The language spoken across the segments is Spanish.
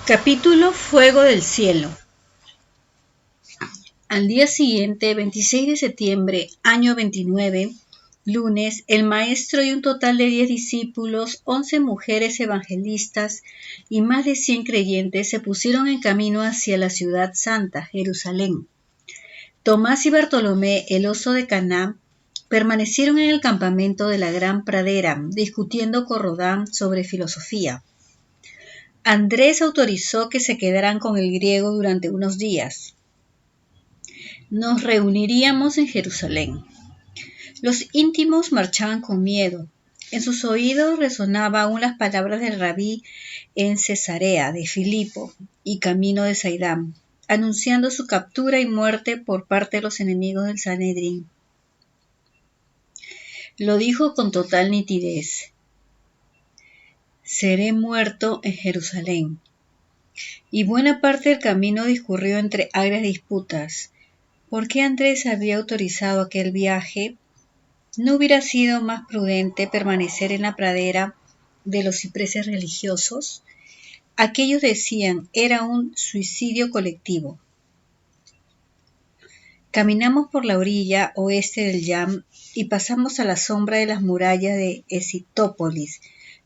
Capítulo Fuego del Cielo. Al día siguiente, 26 de septiembre, año 29, lunes, el maestro y un total de 10 discípulos, 11 mujeres evangelistas y más de 100 creyentes se pusieron en camino hacia la ciudad santa, Jerusalén. Tomás y Bartolomé, el oso de Caná, permanecieron en el campamento de la gran pradera, discutiendo con Rodán sobre filosofía. Andrés autorizó que se quedaran con el griego durante unos días. Nos reuniríamos en Jerusalén. Los íntimos marchaban con miedo. En sus oídos resonaban aún las palabras del rabí en Cesarea de Filipo y camino de Saidam, anunciando su captura y muerte por parte de los enemigos del Sanedrín. Lo dijo con total nitidez. Seré muerto en Jerusalén. Y buena parte del camino discurrió entre agrias disputas. ¿Por qué Andrés había autorizado aquel viaje? ¿No hubiera sido más prudente permanecer en la pradera de los cipreses religiosos? Aquellos decían, era un suicidio colectivo. Caminamos por la orilla oeste del Yam y pasamos a la sombra de las murallas de Escitópolis,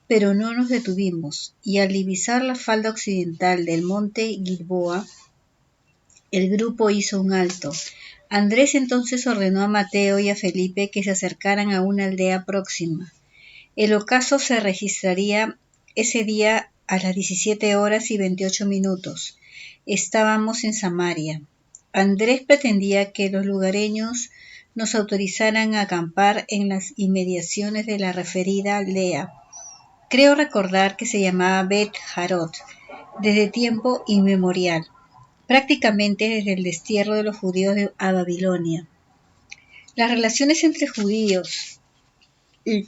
pero no nos detuvimos, y al divisar la falda occidental del monte Gilboa, el grupo hizo un alto. Andrés entonces ordenó a Mateo y a Felipe que se acercaran a una aldea próxima. El ocaso se registraría ese día a las 17 horas y 28 minutos. Estábamos en Samaria. Andrés pretendía que los lugareños nos autorizaran a acampar en las inmediaciones de la referida aldea. Creo recordar que se llamaba Bet Jarot desde tiempo inmemorial, prácticamente desde el destierro de los judíos a Babilonia. Las relaciones entre judíos y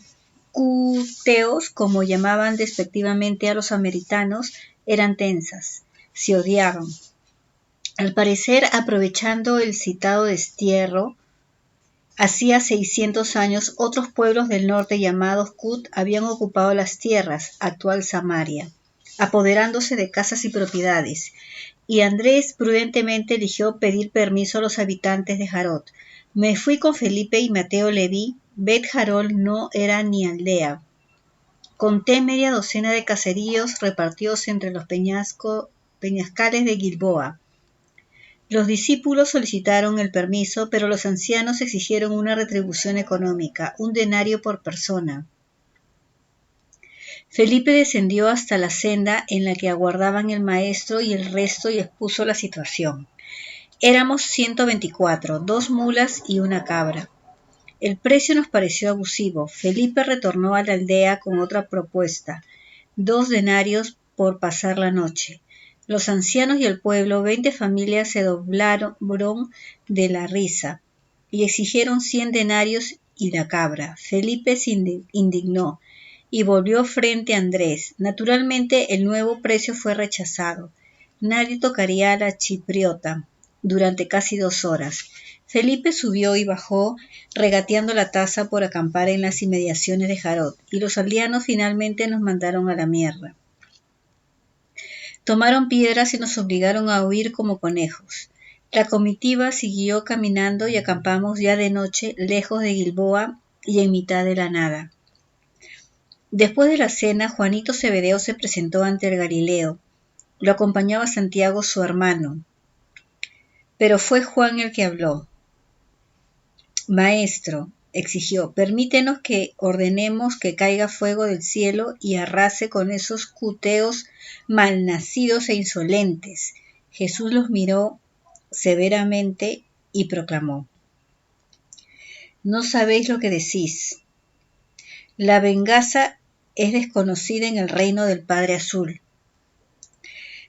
cuteos, como llamaban despectivamente a los samaritanos, eran tensas, se odiaban. Al parecer, aprovechando el citado destierro, hacía 600 años otros pueblos del norte llamados Cut habían ocupado las tierras, actual Samaria, apoderándose de casas y propiedades, y Andrés prudentemente eligió pedir permiso a los habitantes de Jarot. Me fui con Felipe y Mateo Leví. Bet Jarot no era ni aldea. Conté media docena de caseríos repartidos entre los peñascales de Gilboa. Los discípulos solicitaron el permiso, pero los ancianos exigieron una retribución económica, 1 denario por persona. Felipe descendió hasta la senda en la que aguardaban el maestro y el resto y expuso la situación. Éramos 124, 2 mulas y una cabra. El precio nos pareció abusivo. Felipe retornó a la aldea con otra propuesta, 2 denarios por pasar la noche. Los ancianos y el pueblo, 20 familias, se doblaron de la risa y exigieron 100 denarios y la cabra. Felipe se indignó y volvió frente a Andrés. Naturalmente, el nuevo precio fue rechazado. Nadie tocaría a la chipriota durante casi 2 horas. Felipe subió y bajó, regateando la taza por acampar en las inmediaciones de Jarot, y los aldeanos finalmente nos mandaron a la mierda. Tomaron piedras y nos obligaron a huir como conejos. La comitiva siguió caminando y acampamos ya de noche, lejos de Gilboa y en mitad de la nada. Después de la cena, Juanito Zebedeo se presentó ante el Galileo. Lo acompañaba Santiago, su hermano. Pero fue Juan el que habló. Maestro, exigió, permítenos que ordenemos que caiga fuego del cielo y arrase con esos cuteos malnacidos e insolentes. Jesús los miró severamente y proclamó: No sabéis lo que decís. La venganza es desconocida en el reino del Padre Azul.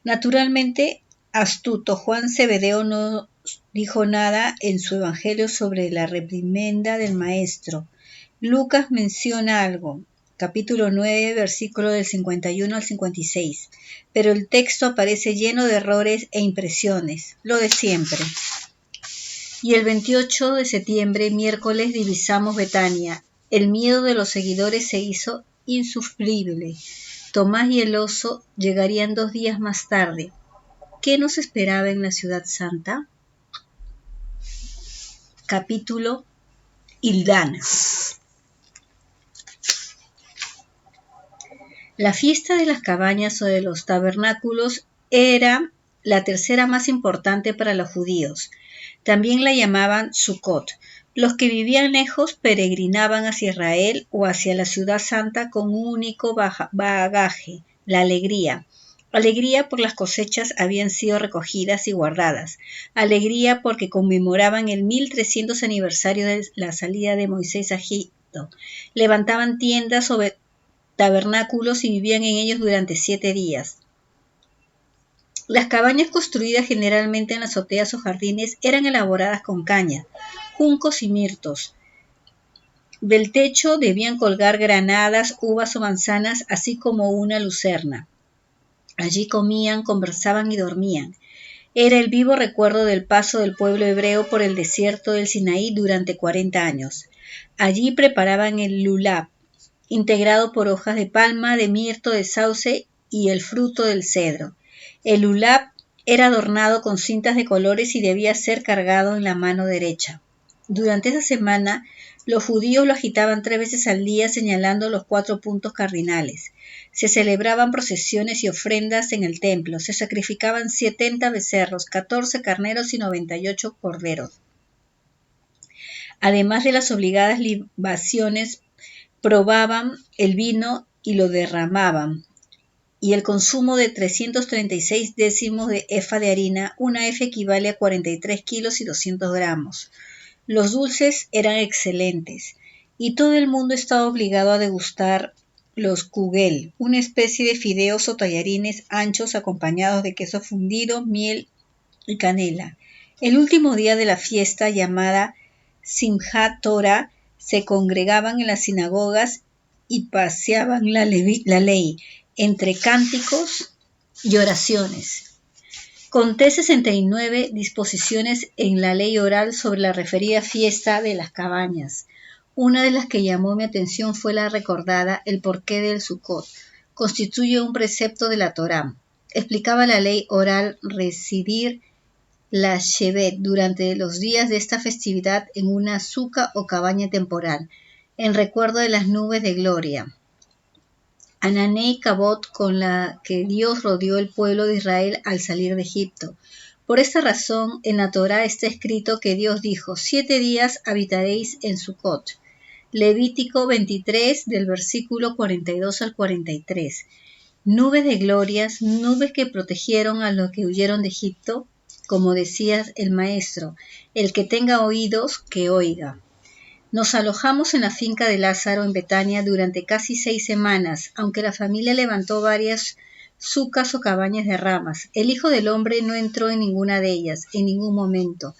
Naturalmente, astuto Juan Zebedeo no dijo nada en su evangelio sobre la reprimenda del maestro. Lucas menciona algo, capítulo 9, versículo del 51 al 56, pero el texto aparece lleno de errores e impresiones, lo de siempre. Y el 28 de septiembre, miércoles, divisamos Betania. El miedo de los seguidores se hizo insufrible. Tomás y el oso llegarían 2 días más tarde. ¿Qué nos esperaba en la ciudad santa? Capítulo Hildana. La fiesta de las cabañas o de los tabernáculos era la tercera más importante para los judíos. También la llamaban Sukkot. Los que vivían lejos peregrinaban hacia Israel o hacia la ciudad santa con un único bagaje, la alegría. Alegría por las cosechas habían sido recogidas y guardadas. Alegría porque conmemoraban el 1300 aniversario de la salida de Moisés a Egipto. Levantaban tiendas sobre tabernáculos y vivían en ellos durante 7 días. Las cabañas construidas generalmente en azoteas o jardines eran elaboradas con caña, juncos y mirtos. Del techo debían colgar granadas, uvas o manzanas, así como una lucerna. Allí comían, conversaban y dormían. Era el vivo recuerdo del paso del pueblo hebreo por el desierto del Sinaí durante 40 años. Allí preparaban el lulab, integrado por hojas de palma, de mirto, de sauce y el fruto del cedro. El lulab era adornado con cintas de colores y debía ser cargado en la mano derecha. Durante esa semana, los judíos lo agitaban 3 veces al día señalando los 4 puntos cardinales. Se celebraban procesiones y ofrendas en el templo. Se sacrificaban 70 becerros, 14 carneros y 98 corderos. Además de las obligadas libaciones, probaban el vino y lo derramaban, y el consumo de 336 décimos de efa de harina. Una efa equivale a 43 kilos y 200 gramos. Los dulces eran excelentes, y todo el mundo estaba obligado a degustar los kugel, una especie de fideos o tallarines anchos acompañados de queso fundido, miel y canela. El último día de la fiesta, llamada Simchat Torah, se congregaban en las sinagogas y paseaban la ley entre cánticos y oraciones. Conté 69 disposiciones en la ley oral sobre la referida fiesta de las cabañas. Una de las que llamó mi atención fue la recordada el porqué del Sukkot. Constituye un precepto de la Torá. Explicaba la ley oral residir la Shevet durante los días de esta festividad en una suca o cabaña temporal, en recuerdo de las nubes de gloria, Anané y Cabot, con la que Dios rodeó el pueblo de Israel al salir de Egipto. Por esta razón, en la Torá está escrito que Dios dijo: 7 días habitaréis en Sukkot. Levítico 23, del versículo 42 al 43. Nubes de glorias, nubes que protegieron a los que huyeron de Egipto. Como decía el maestro, el que tenga oídos, que oiga. Nos alojamos en la finca de Lázaro en Betania durante casi 6 semanas, aunque la familia levantó varias sucas o cabañas de ramas. El Hijo del Hombre no entró en ninguna de ellas, en ningún momento.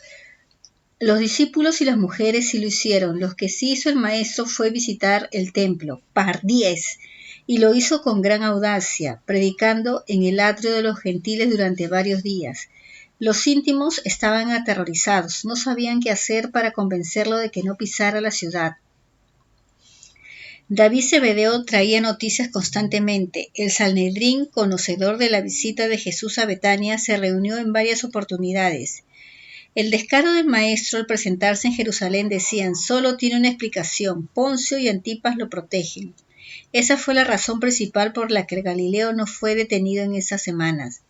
Los discípulos y las mujeres sí lo hicieron. Lo que sí hizo el maestro fue visitar el templo, Pardies, y lo hizo con gran audacia, predicando en el atrio de los gentiles durante varios días. Los íntimos estaban aterrorizados, no sabían qué hacer para convencerlo de que no pisara la ciudad. David Zebedeo traía noticias constantemente. El Sanedrín, conocedor de la visita de Jesús a Betania, se reunió en varias oportunidades. El descaro del maestro al presentarse en Jerusalén decían: solo tiene una explicación, Poncio y Antipas lo protegen. Esa fue la razón principal por la que el Galileo no fue detenido en esas semanas.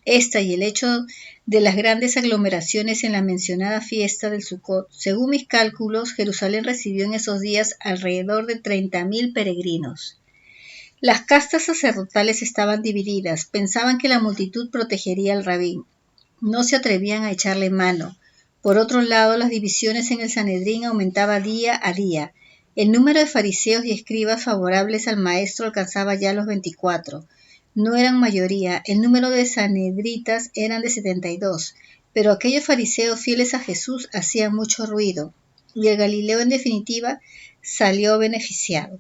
Esta y el hecho de las grandes aglomeraciones en la mencionada fiesta del Sukkot. Según mis cálculos, Jerusalén recibió en esos días alrededor de 30.000 peregrinos. Las castas sacerdotales estaban divididas, pensaban que la multitud protegería al rabí. No se atrevían a echarle mano. Por otro lado, las divisiones en el Sanedrín aumentaban día a día. El número de fariseos y escribas favorables al maestro alcanzaba ya los 24. No eran mayoría, el número de sanedritas eran de 72, pero aquellos fariseos fieles a Jesús hacían mucho ruido, y el Galileo en definitiva salió beneficiado.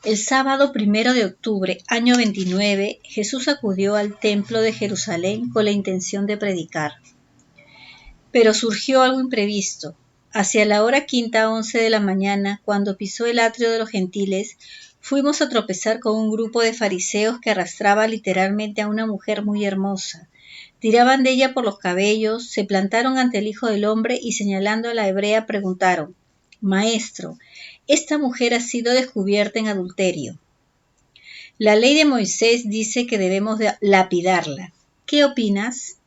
El sábado 1 de octubre, año 29, Jesús acudió al templo de Jerusalén con la intención de predicar. Pero surgió algo imprevisto. Hacia la hora 5:11 de la mañana, cuando pisó el atrio de los gentiles, fuimos a tropezar con un grupo de fariseos que arrastraba literalmente a una mujer muy hermosa. Tiraban de ella por los cabellos, se plantaron ante el Hijo del Hombre y señalando a la hebrea preguntaron: Maestro, esta mujer ha sido descubierta en adulterio. La ley de Moisés dice que debemos lapidarla. ¿Qué opinas?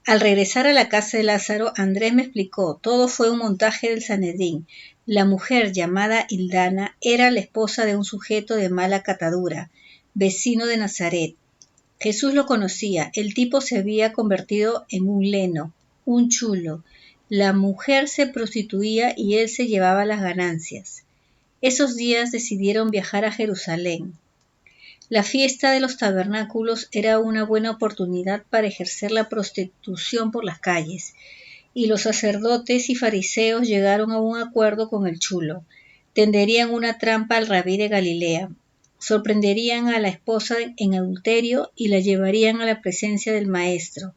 Al regresar a la casa de Lázaro, Andrés me explicó, todo fue un montaje del Sanedrín. La mujer llamada Hildana era la esposa de un sujeto de mala catadura, vecino de Nazaret. Jesús lo conocía, el tipo se había convertido en un leno, un chulo. La mujer se prostituía y él se llevaba las ganancias. Esos días decidieron viajar a Jerusalén. La fiesta de los tabernáculos era una buena oportunidad para ejercer la prostitución por las calles, y los sacerdotes y fariseos llegaron a un acuerdo con el chulo. Tenderían una trampa al rabí de Galilea, sorprenderían a la esposa en adulterio y la llevarían a la presencia del maestro.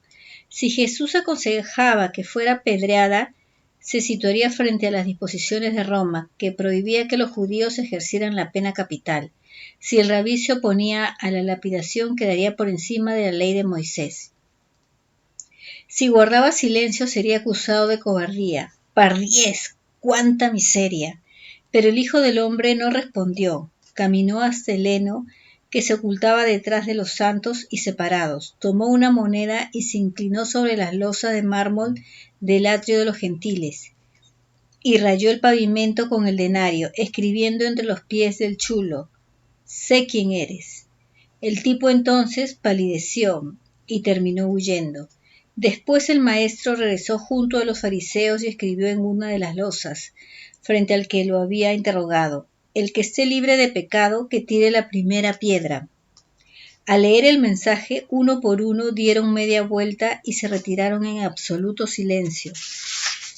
Si Jesús aconsejaba que fuera apedreada, se situaría frente a las disposiciones de Roma, que prohibía que los judíos ejercieran la pena capital. Si el rabí se oponía a la lapidación, quedaría por encima de la ley de Moisés. Si guardaba silencio, sería acusado de cobardía. ¡Pardiez! ¡Cuánta miseria! Pero el Hijo del Hombre no respondió. Caminó hasta el heno que se ocultaba detrás de los santos y separados. Tomó una moneda y se inclinó sobre las losas de mármol del atrio de los gentiles. Y rayó el pavimento con el denario, escribiendo entre los pies del chulo: Sé quién eres. El tipo entonces palideció y terminó huyendo. Después el maestro regresó junto a los fariseos y escribió en una de las losas, frente al que lo había interrogado: El que esté libre de pecado, que tire la primera piedra. Al leer el mensaje, uno por uno dieron media vuelta y se retiraron en absoluto silencio.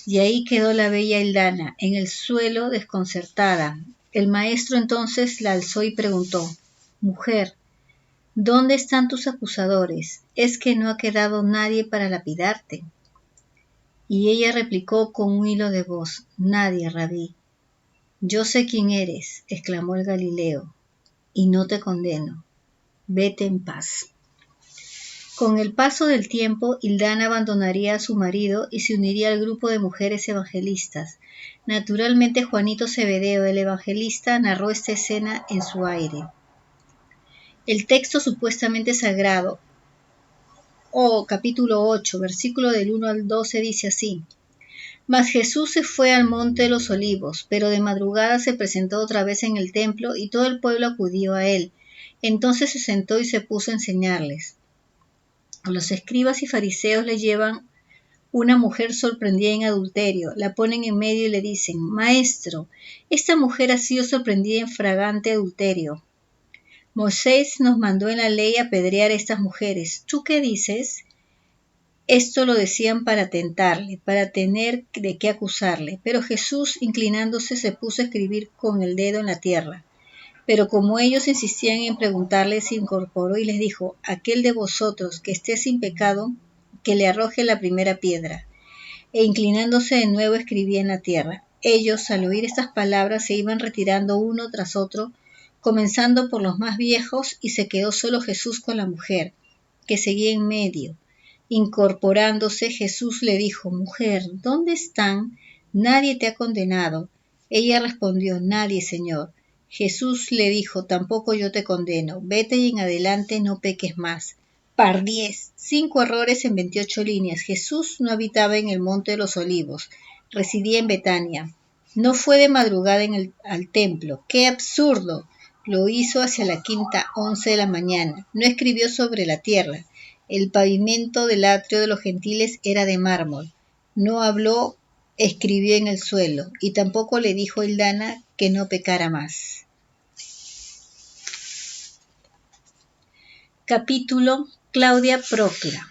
Y ahí quedó la bella Hildana, en el suelo, desconcertada. El maestro entonces la alzó y preguntó: Mujer, ¿dónde están tus acusadores? ¿Es que no ha quedado nadie para lapidarte? Y ella replicó con un hilo de voz: Nadie, rabí. Yo sé quién eres, exclamó el Galileo, y no te condeno. Vete en paz. Con el paso del tiempo, Hildana abandonaría a su marido y se uniría al grupo de mujeres evangelistas. Naturalmente, Juanito Zebedeo, el evangelista, narró esta escena en su aire. El texto supuestamente sagrado, capítulo 8, versículo del 1 al 12, dice así: Mas Jesús se fue al monte de los olivos, pero de madrugada se presentó otra vez en el templo y todo el pueblo acudió a él. Entonces se sentó y se puso a enseñarles. Los escribas y fariseos le llevan una mujer sorprendida en adulterio, la ponen en medio y le dicen: Maestro, esta mujer ha sido sorprendida en flagrante adulterio. Moisés nos mandó en la ley apedrear a estas mujeres. ¿Tú qué dices? Esto lo decían para tentarle, para tener de qué acusarle. Pero Jesús, inclinándose, se puso a escribir con el dedo en la tierra. Pero como ellos insistían en preguntarle, se incorporó y les dijo: Aquel de vosotros que esté sin pecado, que le arroje la primera piedra. E inclinándose de nuevo escribía en la tierra. Ellos, al oír estas palabras, se iban retirando uno tras otro, comenzando por los más viejos, y se quedó solo Jesús con la mujer, que seguía en medio. Incorporándose, Jesús le dijo: Mujer, ¿dónde están? ¿Nadie te ha condenado? Ella respondió: Nadie, Señor. Jesús le dijo: Tampoco yo te condeno. Vete y en adelante no peques más. Par 10. 5 errores en 28 líneas. Jesús no habitaba en el Monte de los Olivos. Residía en Betania. No fue de madrugada al templo. ¡Qué absurdo! Lo hizo hacia la 5:11 de la mañana. No escribió sobre la tierra. El pavimento del atrio de los gentiles era de mármol. No habló, escribió en el suelo. Y tampoco le dijo a Hildana que no pecara más. Capítulo: Claudia Procla.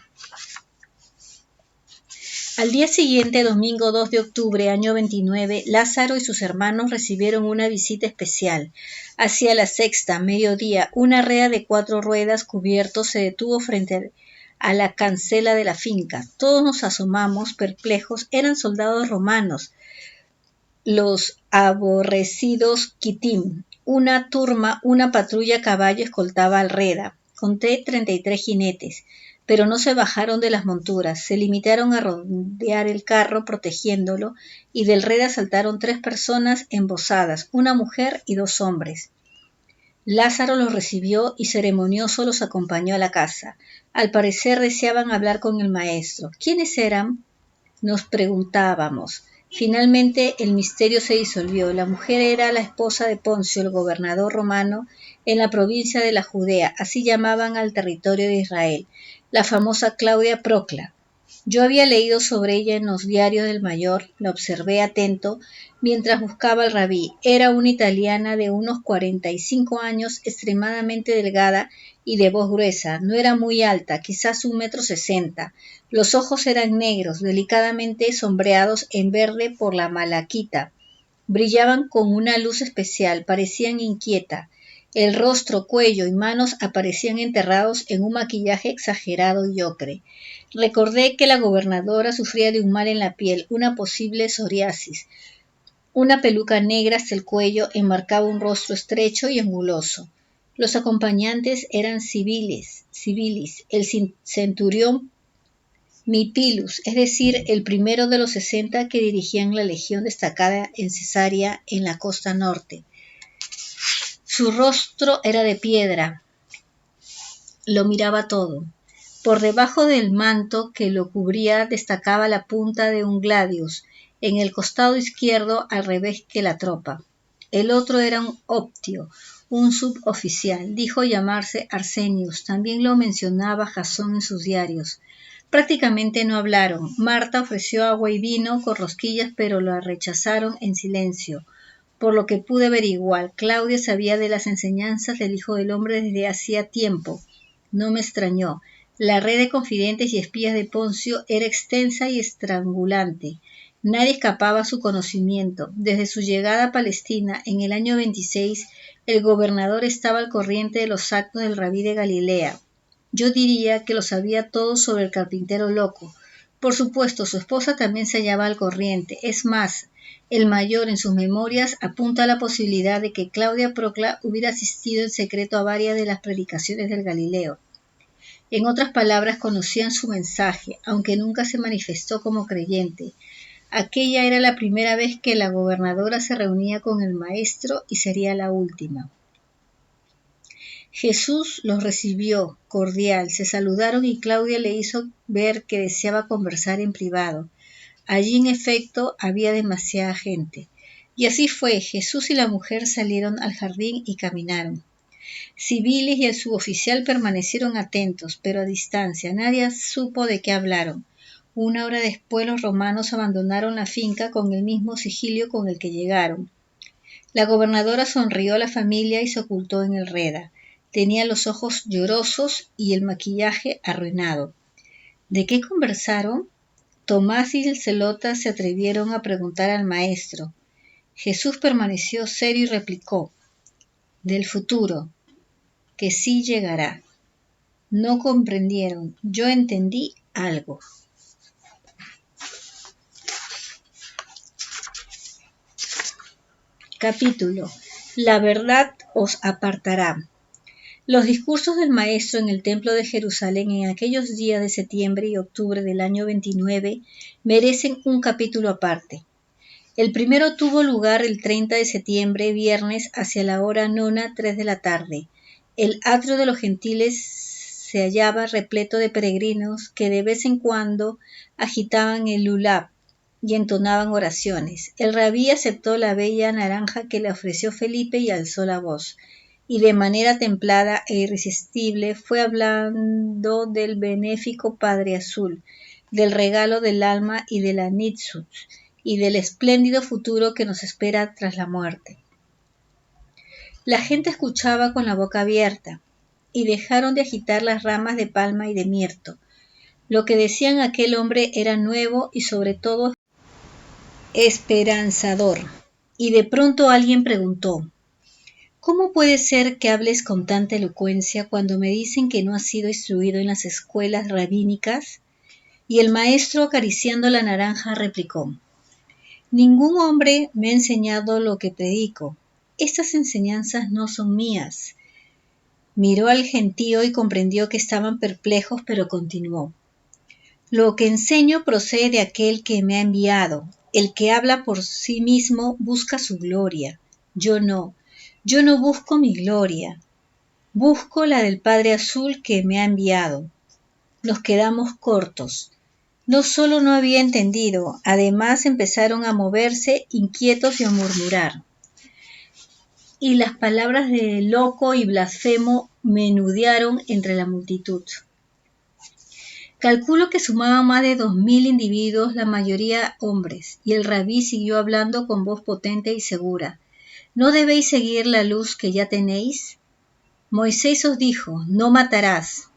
Al día siguiente, domingo 2 de octubre, año 29, Lázaro y sus hermanos recibieron una visita especial. Hacia la sexta, mediodía, una rea de 4 ruedas cubiertos se detuvo frente a la cancela de la finca. Todos nos asomamos, perplejos. Eran soldados romanos, los aborrecidos quitim. una patrulla a caballo escoltaba al Reda. Conté 33 jinetes, pero no se bajaron de las monturas, se limitaron a rodear el carro protegiéndolo, y del Reda saltaron 3 personas embosadas, una mujer y 2 hombres. Lázaro los recibió y ceremonioso los acompañó a la casa. Al parecer deseaban hablar con el maestro. ¿Quiénes eran?, nos preguntábamos. Finalmente el misterio se disolvió. La mujer era la esposa de Poncio, el gobernador romano en la provincia de la Judea, así llamaban al territorio de Israel, la famosa Claudia Procla. Yo había leído sobre ella en los diarios del mayor, la observé atento mientras buscaba al rabí. Era una italiana de unos 45 años, extremadamente delgada y de voz gruesa. No era muy alta, quizás 1,60 m. Los ojos eran negros, delicadamente sombreados en verde por la malaquita. Brillaban con una luz especial, parecían inquieta. El rostro, cuello y manos aparecían enterrados en un maquillaje exagerado y ocre. Recordé que la gobernadora sufría de un mal en la piel, una posible psoriasis. Una peluca negra hasta el cuello enmarcaba un rostro estrecho y anguloso. Los acompañantes eran civilis, el centurión Mipilus, es decir, el primero de los 60 que dirigían la legión destacada en Cesarea, en la costa norte. Su rostro era de piedra, lo miraba todo. Por debajo del manto que lo cubría destacaba la punta de un gladius, en el costado izquierdo al revés que la tropa. El otro era un optio, un suboficial, dijo llamarse Arsenius, también lo mencionaba Jasón en sus diarios. Prácticamente no hablaron. Marta ofreció agua y vino con rosquillas, pero la rechazaron en silencio. Por lo que pude averiguar, Claudia sabía de las enseñanzas del Hijo del Hombre desde hacía tiempo. No me extrañó. La red de confidentes y espías de Poncio era extensa y estrangulante. Nadie escapaba a su conocimiento. Desde su llegada a Palestina en el año 26, el gobernador estaba al corriente de los actos del rabí de Galilea. Yo diría que lo sabía todo sobre el carpintero loco. Por supuesto, su esposa también se hallaba al corriente. Es más, el mayor en sus memorias apunta a la posibilidad de que Claudia Procla hubiera asistido en secreto a varias de las predicaciones del Galileo. En otras palabras, conocían su mensaje, aunque nunca se manifestó como creyente. Aquella era la primera vez que la gobernadora se reunía con el maestro y sería la última. Jesús los recibió, cordial, se saludaron y Claudia le hizo ver que deseaba conversar en privado. Allí, en efecto, había demasiada gente. Y así fue, Jesús y la mujer salieron al jardín y caminaron. Civiles y el suboficial permanecieron atentos, pero a distancia. Nadie supo de qué hablaron. 1 hora después los romanos abandonaron la finca con el mismo sigilio con el que llegaron. La gobernadora sonrió a la familia y se ocultó en el Reda. Tenía los ojos llorosos y el maquillaje arruinado. ¿De qué conversaron? Tomás y el celota se atrevieron a preguntar al maestro. Jesús permaneció serio y replicó: del futuro, que sí llegará. No comprendieron. Yo entendí algo. Capítulo: La verdad os apartará. Los discursos del maestro en el templo de Jerusalén en aquellos días de septiembre y octubre del año 29 merecen un capítulo aparte. El primero tuvo lugar el 30 de septiembre, viernes, hacia la hora 9:03 de la tarde. El atrio de los gentiles se hallaba repleto de peregrinos que de vez en cuando agitaban el lulab y entonaban oraciones. El rabí aceptó la bella naranja que le ofreció Felipe y alzó la voz, y de manera templada e irresistible fue hablando del benéfico Padre Azul, del regalo del alma y de la Nitzut, y del espléndido futuro que nos espera tras la muerte. La gente escuchaba con la boca abierta, y dejaron de agitar las ramas de palma y de mirto. Lo que decían aquel hombre era nuevo y sobre todo esperanzador. Y de pronto alguien preguntó: ¿cómo puede ser que hables con tanta elocuencia cuando me dicen que no has sido instruido en las escuelas rabínicas? Y el maestro, acariciando la naranja, replicó: ningún hombre me ha enseñado lo que predico. estas enseñanzas no son mías. Miró al gentío y comprendió que estaban perplejos, pero continuó. Lo que enseño procede de aquel que me ha enviado. El que habla por sí mismo busca su gloria. Yo no busco mi gloria. Busco la del Padre Azul que me ha enviado. Nos quedamos cortos. No solo no había entendido, además empezaron a moverse inquietos y a murmurar. Y las palabras de loco y blasfemo menudearon entre la multitud. Calculo que sumaban más de 2000 individuos, la mayoría hombres, y el rabí siguió hablando con voz potente y segura. ¿No debéis seguir la luz que ya tenéis? Moisés os dijo, no matarás.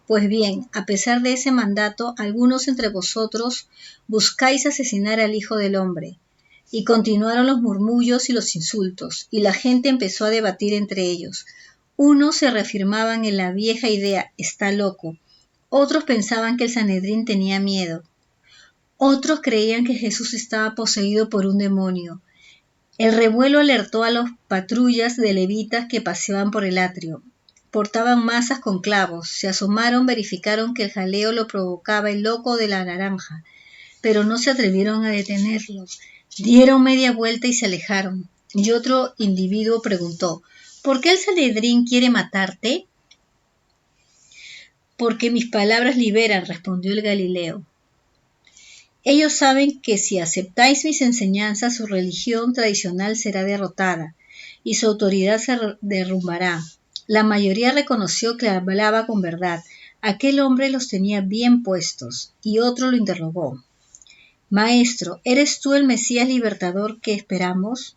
Pues bien, a pesar de ese mandato, algunos entre vosotros buscáis asesinar al Hijo del Hombre. Y continuaron los murmullos y los insultos, y la gente empezó a debatir entre ellos. Unos se reafirmaban en la vieja idea, está loco. Otros pensaban que el Sanedrín tenía miedo. Otros creían que Jesús estaba poseído por un demonio. El revuelo alertó a las patrullas de levitas que paseaban por el atrio. Portaban masas con clavos. Se asomaron, verificaron que el jaleo lo provocaba el loco de la naranja, pero no se atrevieron a detenerlo. Dieron media vuelta y se alejaron. Y otro individuo preguntó, ¿por qué el Sanedrín quiere matarte? Porque mis palabras liberan, respondió el Galileo. Ellos saben que si aceptáis mis enseñanzas, su religión tradicional será derrotada y su autoridad se derrumbará. La mayoría reconoció que hablaba con verdad. Aquel hombre los tenía bien puestos, y otro lo interrogó. Maestro, ¿eres tú el Mesías libertador que esperamos?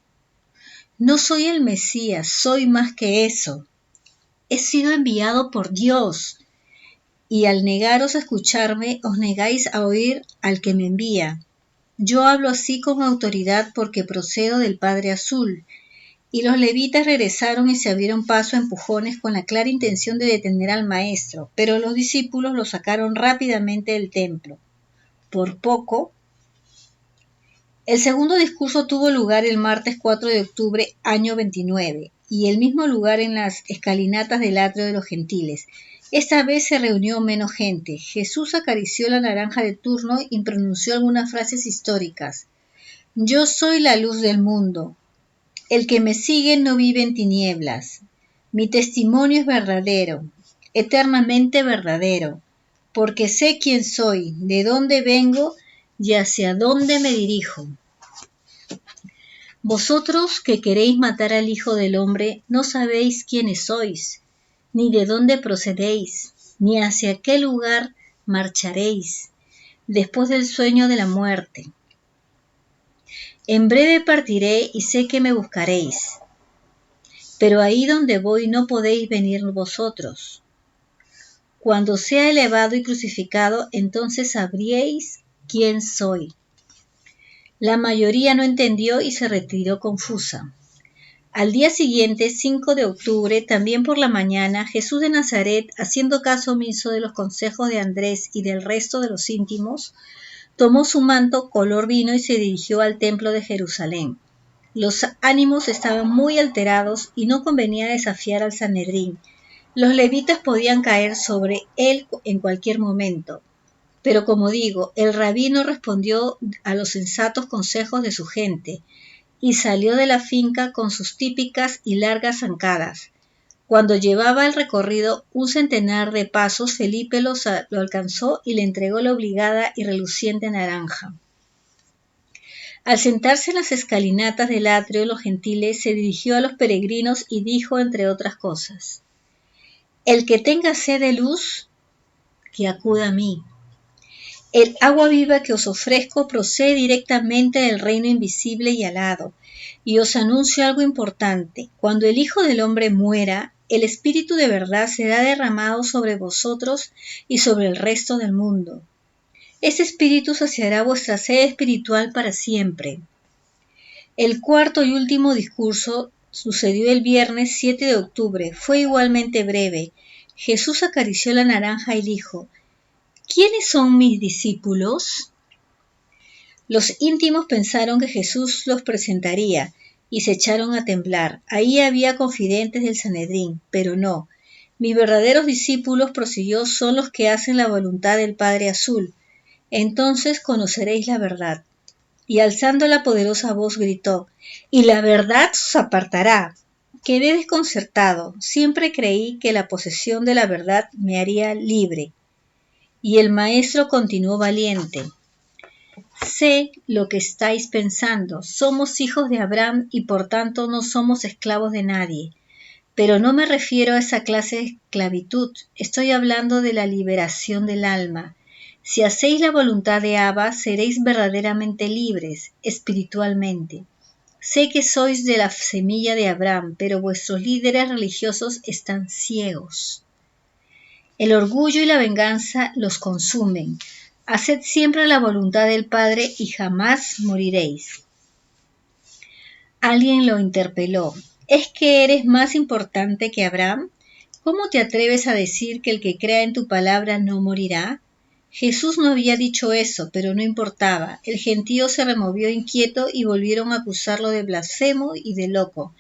No soy el Mesías, soy más que eso. He sido enviado por Dios. Y al negaros a escucharme, os negáis a oír al que me envía. Yo hablo así con autoridad porque procedo del Padre Azul. Y los levitas regresaron y se abrieron paso a empujones con la clara intención de detener al maestro, pero los discípulos lo sacaron rápidamente del templo. Por poco. El segundo discurso tuvo lugar el martes 4 de octubre, año 29, y el mismo lugar en las escalinatas del atrio de los gentiles. Esta vez se reunió menos gente. Jesús acarició la naranja de turno y pronunció algunas frases históricas. Yo soy la luz del mundo. El que me sigue no vive en tinieblas. Mi testimonio es verdadero, eternamente verdadero, porque sé quién soy, de dónde vengo y hacia dónde me dirijo. Vosotros que queréis matar al Hijo del Hombre, no sabéis quiénes sois, ni de dónde procedéis, ni hacia qué lugar marcharéis, después del sueño de la muerte. En breve partiré y sé que me buscaréis, pero ahí donde voy no podéis venir vosotros. Cuando sea elevado y crucificado, entonces sabréis quién soy. La mayoría no entendió y se retiró confusa. Al día siguiente, 5 de octubre, también por la mañana, Jesús de Nazaret, haciendo caso omiso de los consejos de Andrés y del resto de los íntimos, tomó su manto color vino y se dirigió al templo de Jerusalén. Los ánimos estaban muy alterados y no convenía desafiar al Sanedrín. Los levitas podían caer sobre él en cualquier momento. Pero como digo, el rabí no respondió a los sensatos consejos de su gente y salió de la finca con sus típicas y largas zancadas. Cuando llevaba el recorrido un centenar de pasos, Felipe lo alcanzó y le entregó la obligada y reluciente naranja. Al sentarse en las escalinatas del atrio de los gentiles, se dirigió a los peregrinos y dijo, entre otras cosas, el que tenga sed de luz, que acuda a mí. El agua viva que os ofrezco procede directamente del reino invisible y alado, y os anuncio algo importante. Cuando el Hijo del Hombre muera, el Espíritu de verdad será derramado sobre vosotros y sobre el resto del mundo. Ese Espíritu saciará vuestra sed espiritual para siempre. El cuarto y último discurso sucedió el viernes 7 de octubre. Fue igualmente breve. Jesús acarició la naranja y dijo, ¿quiénes son mis discípulos? Los íntimos pensaron que Jesús los presentaría, y se echaron a temblar. Ahí había confidentes del Sanedrín, pero no. Mis verdaderos discípulos, prosiguió, son los que hacen la voluntad del Padre Azul. Entonces conoceréis la verdad. Y alzando la poderosa voz gritó, y la verdad os apartará. Quedé desconcertado. Siempre creí que la posesión de la verdad me haría libre. Y el maestro continuó valiente. Sé lo que estáis pensando. Somos hijos de Abraham y por tanto no somos esclavos de nadie. Pero no me refiero a esa clase de esclavitud. Estoy hablando de la liberación del alma. Si hacéis la voluntad de Abba, seréis verdaderamente libres, espiritualmente. Sé que sois de la semilla de Abraham, pero vuestros líderes religiosos están ciegos. El orgullo y la venganza los consumen. Haced siempre la voluntad del Padre y jamás moriréis. Alguien lo interpeló. ¿Es que eres más importante que Abraham? ¿Cómo te atreves a decir que el que crea en tu palabra no morirá? Jesús no había dicho eso, pero no importaba. El gentío se removió inquieto y volvieron a acusarlo de blasfemo y de loco.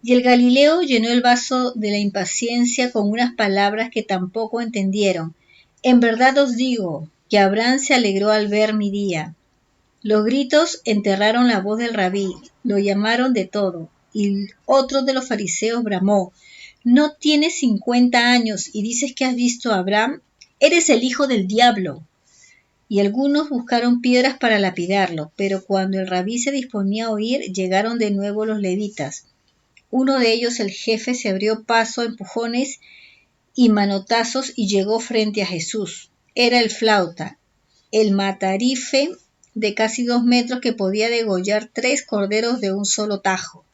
Y el Galileo llenó el vaso de la impaciencia con unas palabras que tampoco entendieron. En verdad os digo que Abraham se alegró al ver mi día. Los gritos enterraron la voz del rabí, lo llamaron de todo, y otro de los fariseos bramó, ¿no tienes 50 años y dices que has visto a Abraham? Eres el hijo del diablo. Y algunos buscaron piedras para lapidarlo, pero cuando el rabí se disponía a oír, llegaron de nuevo los levitas. Uno de ellos, el jefe, se abrió paso a empujones y manotazos y llegó frente a Jesús. Era el flauta, el matarife de casi 2 metros que podía degollar 3 corderos de un solo tajo.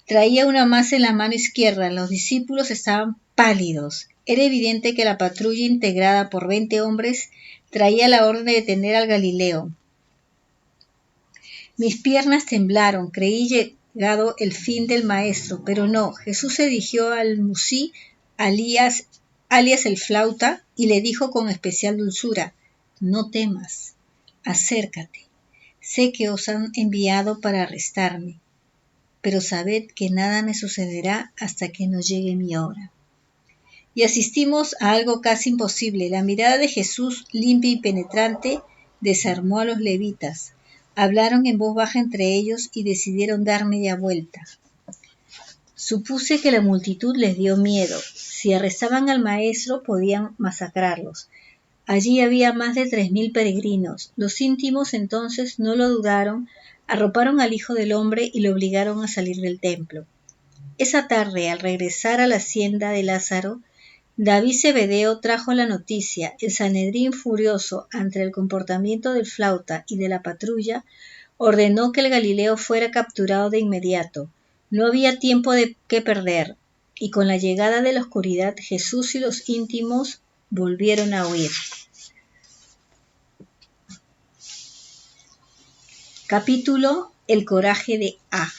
Traía una masa en la mano izquierda. Los discípulos estaban pálidos. Era evidente que la patrulla, integrada por 20 hombres, traía la orden de detener al Galileo. Mis piernas temblaron. Creí llegado el fin del maestro, pero no. Jesús se dirigió al Musí, alias el flauta, y le dijo con especial dulzura, no temas, acércate. Sé que os han enviado para arrestarme, pero sabed que nada me sucederá hasta que no llegue mi hora. Y asistimos a algo casi imposible. La mirada de Jesús, limpia y penetrante, desarmó a los levitas. Hablaron en voz baja entre ellos y decidieron dar media vuelta. Supuse que la multitud les dio miedo. Si arrestaban al maestro, podían masacrarlos. Allí había más de 3.000 peregrinos. Los íntimos entonces no lo dudaron, arroparon al Hijo del Hombre y lo obligaron a salir del templo. Esa tarde, al regresar a la hacienda de Lázaro, David Zebedeo trajo la noticia. El Sanedrín, furioso ante el comportamiento del flauta y de la patrulla, ordenó que el Galileo fuera capturado de inmediato. No había tiempo que perder, y con la llegada de la oscuridad, Jesús y los íntimos volvieron a huir. Capítulo El coraje de A.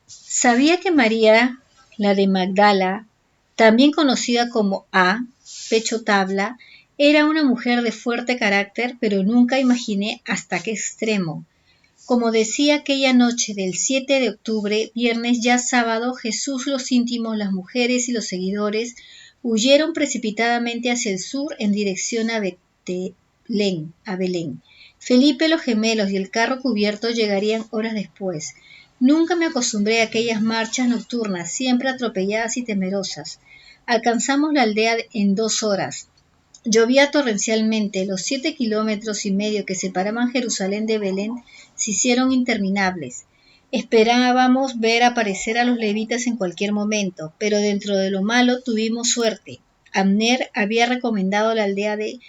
Sabía que María, la de Magdala, también conocida como A, pecho tabla, era una mujer de fuerte carácter, pero nunca imaginé hasta qué extremo. Como decía aquella noche del 7 de octubre, viernes ya sábado, Jesús, los íntimos, las mujeres y los seguidores huyeron precipitadamente hacia el sur en dirección a Belén. Felipe, los gemelos y el carro cubierto llegarían horas después. Nunca me acostumbré a aquellas marchas nocturnas, siempre atropelladas y temerosas. Alcanzamos la aldea en 2 horas. Llovía torrencialmente. Los 7,5 kilómetros que separaban Jerusalén de Belén se hicieron interminables. Esperábamos ver aparecer a los levitas en cualquier momento, pero dentro de lo malo tuvimos suerte. Abner había recomendado la aldea de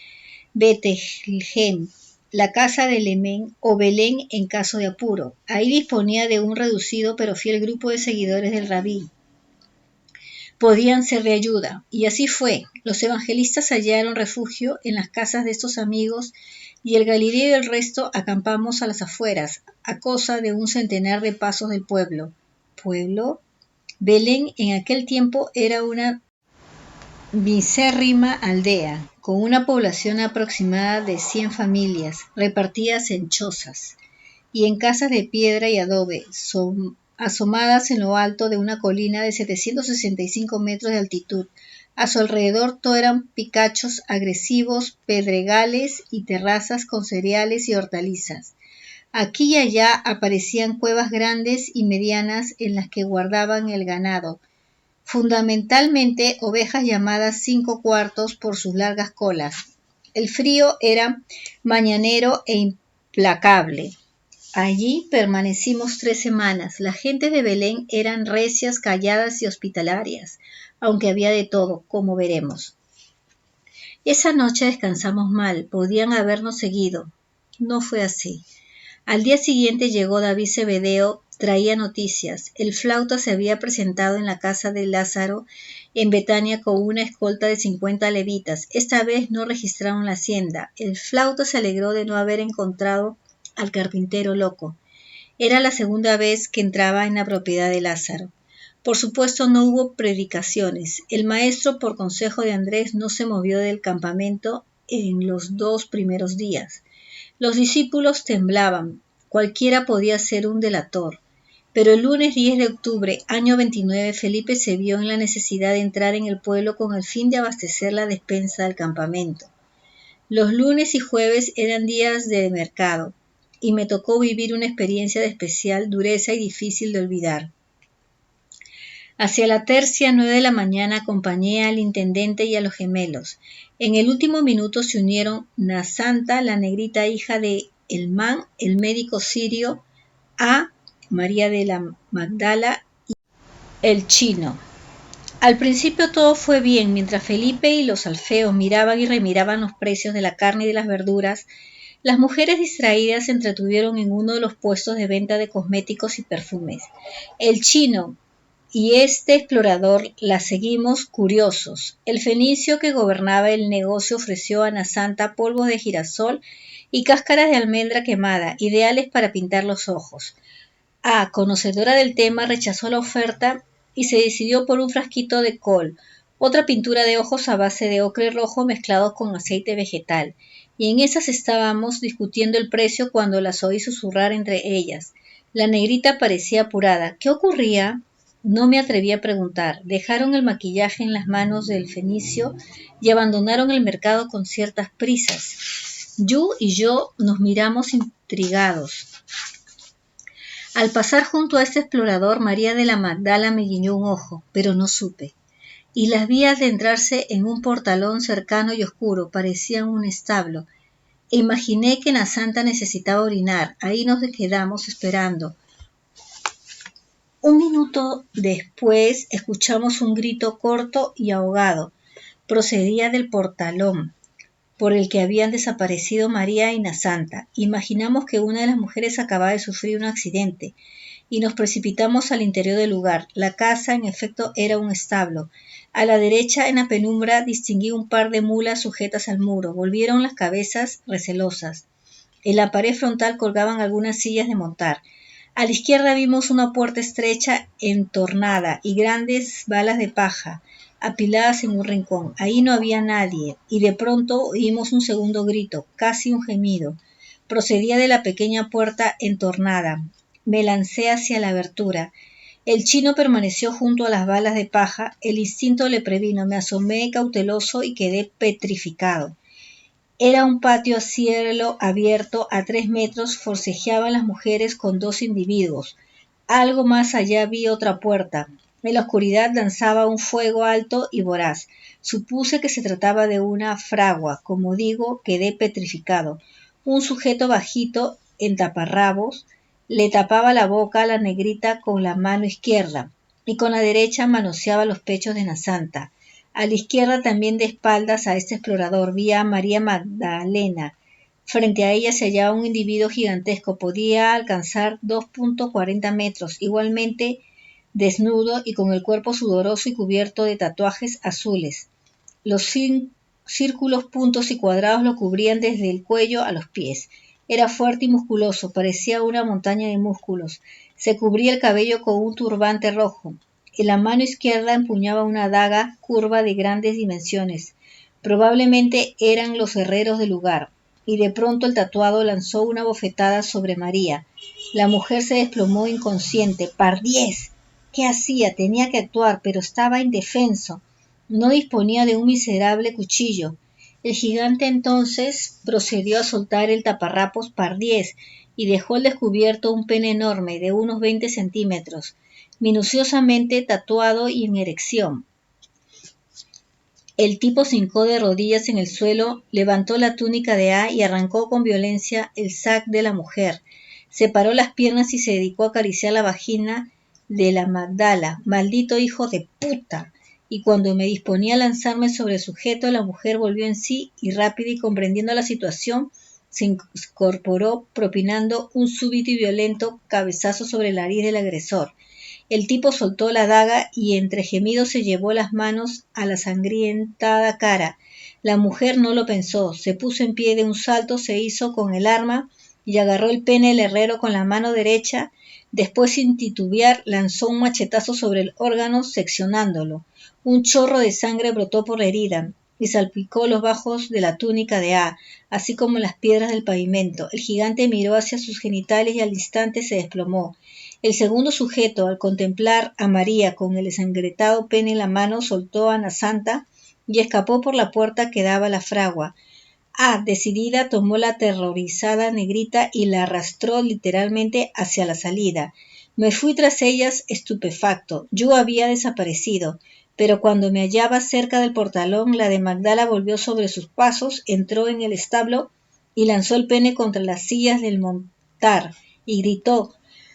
Betlehem, la casa de Lemén o Belén en caso de apuro. Ahí disponía de un reducido pero fiel grupo de seguidores del rabí. Podían ser de ayuda, y así fue. Los evangelistas hallaron refugio en las casas de estos amigos y el Galileo y el resto acampamos a las afueras, a cosa de 100 de pasos del pueblo. ¿Pueblo? Belén en aquel tiempo era una misérrima aldea, con una población aproximada de 100 familias, repartidas en chozas y en casas de piedra y adobe, asomadas en lo alto de una colina de 765 metros de altitud. A su alrededor todo eran picachos agresivos, pedregales y terrazas con cereales y hortalizas. Aquí y allá aparecían cuevas grandes y medianas en las que guardaban el ganado, fundamentalmente ovejas llamadas 5 cuartos por sus largas colas. El frío era mañanero e implacable. Allí permanecimos 3 semanas. Las gentes de Belén eran recias, calladas y hospitalarias, aunque había de todo, como veremos. Esa noche descansamos mal, podían habernos seguido. No fue así. Al día siguiente llegó David Zebedeo, traía noticias. El flauta se había presentado en la casa de Lázaro en Betania con una escolta de 50 levitas. Esta vez no registraron la hacienda. El flauta se alegró de no haber encontrado al carpintero loco. Era la segunda vez que entraba en la propiedad de Lázaro. Por supuesto no hubo predicaciones. El maestro, por consejo de Andrés, no se movió del campamento en los 2 primeros días. Los discípulos temblaban. Cualquiera podía ser un delator. Pero el lunes 10 de octubre, año 29, Felipe se vio en la necesidad de entrar en el pueblo con el fin de abastecer la despensa del campamento. Los lunes y jueves eran días de mercado, y me tocó vivir una experiencia de especial dureza y difícil de olvidar. Hacia la tercia, 9 de la mañana, acompañé al intendente y a los gemelos. En el último minuto se unieron Nasanta, la negrita hija de Elmán, el médico sirio, a María de la Magdala y el chino. Al principio todo fue bien, mientras Felipe y los alfeos miraban y remiraban los precios de la carne y de las verduras. Las mujeres distraídas se entretuvieron en uno de los puestos de venta de cosméticos y perfumes. El chino y este explorador la seguimos curiosos. El fenicio que gobernaba el negocio ofreció a Nasanta polvos de girasol y cáscaras de almendra quemada, ideales para pintar los ojos. Conocedora del tema, rechazó la oferta y se decidió por un frasquito de col, otra pintura de ojos a base de ocre rojo mezclados con aceite vegetal. Y en esas estábamos discutiendo el precio cuando las oí susurrar entre ellas. La negrita parecía apurada. ¿Qué ocurría? No me atreví a preguntar. Dejaron el maquillaje en las manos del fenicio y abandonaron el mercado con ciertas prisas. Yu y yo nos miramos intrigados. Al pasar junto a este explorador, María de la Magdala me guiñó un ojo, pero no supe. Y las vi adentrarse en un portalón cercano y oscuro, parecían un establo. Imaginé que Nasanta necesitaba orinar. Ahí nos quedamos esperando. Un minuto después escuchamos un grito corto y ahogado. Procedía del portalón por el que habían desaparecido María y Nasanta. Imaginamos que una de las mujeres acababa de sufrir un accidente y nos precipitamos al interior del lugar. La casa, en efecto, era un establo. A la derecha, en la penumbra, distinguí un par de mulas sujetas al muro. Volvieron las cabezas recelosas. En la pared frontal colgaban algunas sillas de montar. A la izquierda vimos una puerta estrecha entornada y grandes balas de paja apiladas en un rincón. Ahí no había nadie, y de pronto oímos un segundo grito, casi un gemido. Procedía de la pequeña puerta entornada. Me lancé hacia la abertura. El chino permaneció junto a las balas de paja. El instinto le previno. Me asomé cauteloso y quedé petrificado. Era un patio a cielo abierto. A 3 metros forcejeaban las mujeres con 2 individuos. Algo más allá vi otra puerta. En la oscuridad danzaba un fuego alto y voraz. Supuse que se trataba de una fragua. Como digo, quedé petrificado. Un sujeto bajito, en taparrabos, le tapaba la boca a la negrita con la mano izquierda y con la derecha manoseaba los pechos de Nasanta. A la izquierda, también de espaldas a este explorador, vi a María Magdalena. Frente a ella se hallaba un individuo gigantesco. Podía alcanzar 2.40 metros, igualmente desnudo y con el cuerpo sudoroso y cubierto de tatuajes azules. Los círculos, puntos y cuadrados lo cubrían desde el cuello a los pies. Era fuerte y musculoso, parecía una montaña de músculos. Se cubría el cabello con un turbante rojo. En la mano izquierda empuñaba una daga curva de grandes dimensiones. Probablemente eran los herreros del lugar, y de pronto el tatuado lanzó una bofetada sobre María. La mujer se desplomó inconsciente. ¡Pardiez! ¿Qué hacía? Tenía que actuar, pero estaba indefenso. No disponía de un miserable cuchillo. El gigante entonces procedió a soltar el taparrapos Pardiez y dejó al descubierto un pene enorme de unos 20 centímetros, minuciosamente tatuado y en erección. El tipo se hincó de rodillas en el suelo, levantó la túnica de A y arrancó con violencia el sac de la mujer. Separó las piernas y se dedicó a acariciar la vagina de la Magdala. ¡Maldito hijo de puta! Y cuando me disponía a lanzarme sobre el sujeto, la mujer volvió en sí y rápida y comprendiendo la situación, se incorporó propinando un súbito y violento cabezazo sobre la nariz del agresor. El tipo soltó la daga y entre gemidos se llevó las manos a la sangrientada cara. La mujer no lo pensó, se puso en pie de un salto, se hizo con el arma y agarró el pene del herrero con la mano derecha. Después, sin titubear, lanzó un machetazo sobre el órgano, seccionándolo. Un chorro de sangre brotó por la herida y salpicó los bajos de la túnica de A, así como las piedras del pavimento. El gigante miró hacia sus genitales y al instante se desplomó. El segundo sujeto, al contemplar a María con el ensangretado pene en la mano, soltó a Nasanta y escapó por la puerta que daba a la fragua. Decidida, tomó la aterrorizada negrita y la arrastró literalmente hacia la salida. Me fui tras ellas estupefacto. Yo había desaparecido, pero cuando me hallaba cerca del portalón, la de Magdala volvió sobre sus pasos, entró en el establo y lanzó el pene contra las sillas del montar y gritó: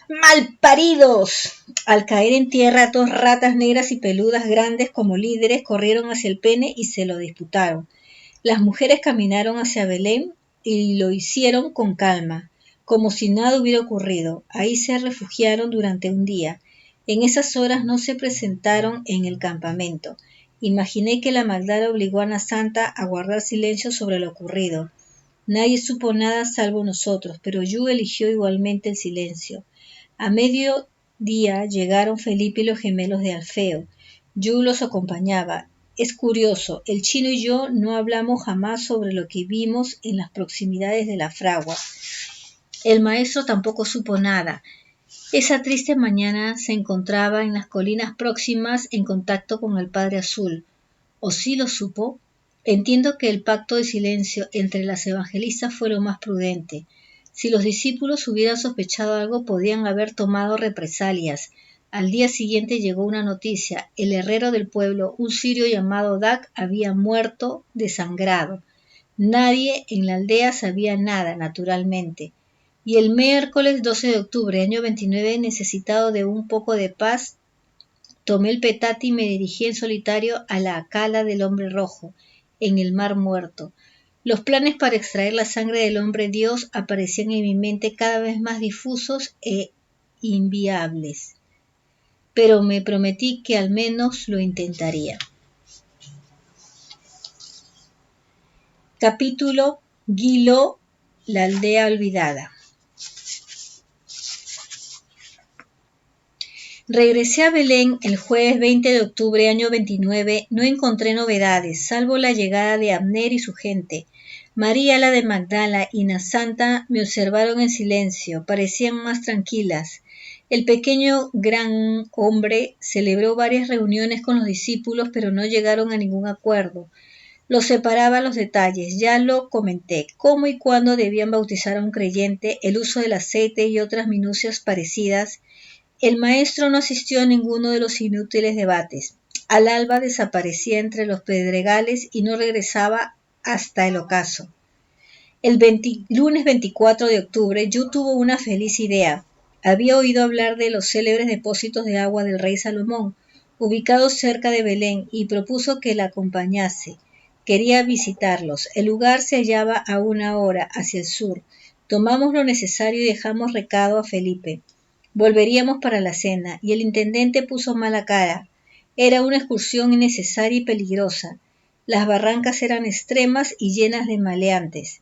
¡Malparidos! Al caer en tierra, dos ratas negras y peludas grandes como líderes corrieron hacia el pene y se lo disputaron. Las mujeres caminaron hacia Belén y lo hicieron con calma, como si nada hubiera ocurrido. Ahí se refugiaron durante un día. En esas horas no se presentaron en el campamento. Imaginé que la Magdala obligó a Nasanta a guardar silencio sobre lo ocurrido. Nadie supo nada salvo nosotros, pero Yu eligió igualmente el silencio. A mediodía llegaron Felipe y los gemelos de Alfeo. Yu los acompañaba. Es curioso, el chino y yo no hablamos jamás sobre lo que vimos en las proximidades de la fragua. El maestro tampoco supo nada. Esa triste mañana se encontraba en las colinas próximas en contacto con el Padre Azul. ¿O sí lo supo? Entiendo que el pacto de silencio entre las evangelistas fue lo más prudente. Si los discípulos hubieran sospechado algo, podían haber tomado represalias. Al día siguiente llegó una noticia. El herrero del pueblo, un sirio llamado Dak, había muerto desangrado. Nadie en la aldea sabía nada, naturalmente. Y el miércoles 12 de octubre, año 29, necesitado de un poco de paz, tomé el petate y me dirigí en solitario a la cala del Hombre Rojo, en el Mar Muerto. Los planes para extraer la sangre del hombre Dios aparecían en mi mente cada vez más difusos e inviables, pero me prometí que al menos lo intentaría. Capítulo Gilo, la aldea olvidada. Regresé a Belén el jueves 20 de octubre año 29. No encontré novedades, salvo la llegada de Abner y su gente. María, la de Magdala, y Nasanta me observaron en silencio, parecían más tranquilas. El pequeño gran hombre celebró varias reuniones con los discípulos, pero no llegaron a ningún acuerdo. Los separaba los detalles, ya lo comenté, cómo y cuándo debían bautizar a un creyente, el uso del aceite y otras minucias parecidas. El maestro no asistió a ninguno de los inútiles debates. Al alba desaparecía entre los pedregales y no regresaba hasta el ocaso. El lunes 24 de octubre, Yu tuvo una feliz idea. Había oído hablar de los célebres depósitos de agua del rey Salomón, ubicados cerca de Belén, y propuso que la acompañase. Quería visitarlos. El lugar se hallaba a 1 hora hacia el sur. Tomamos lo necesario y dejamos recado a Felipe. Volveríamos para la cena, y el intendente puso mala cara. Era una excursión innecesaria y peligrosa. Las barrancas eran extremas y llenas de maleantes.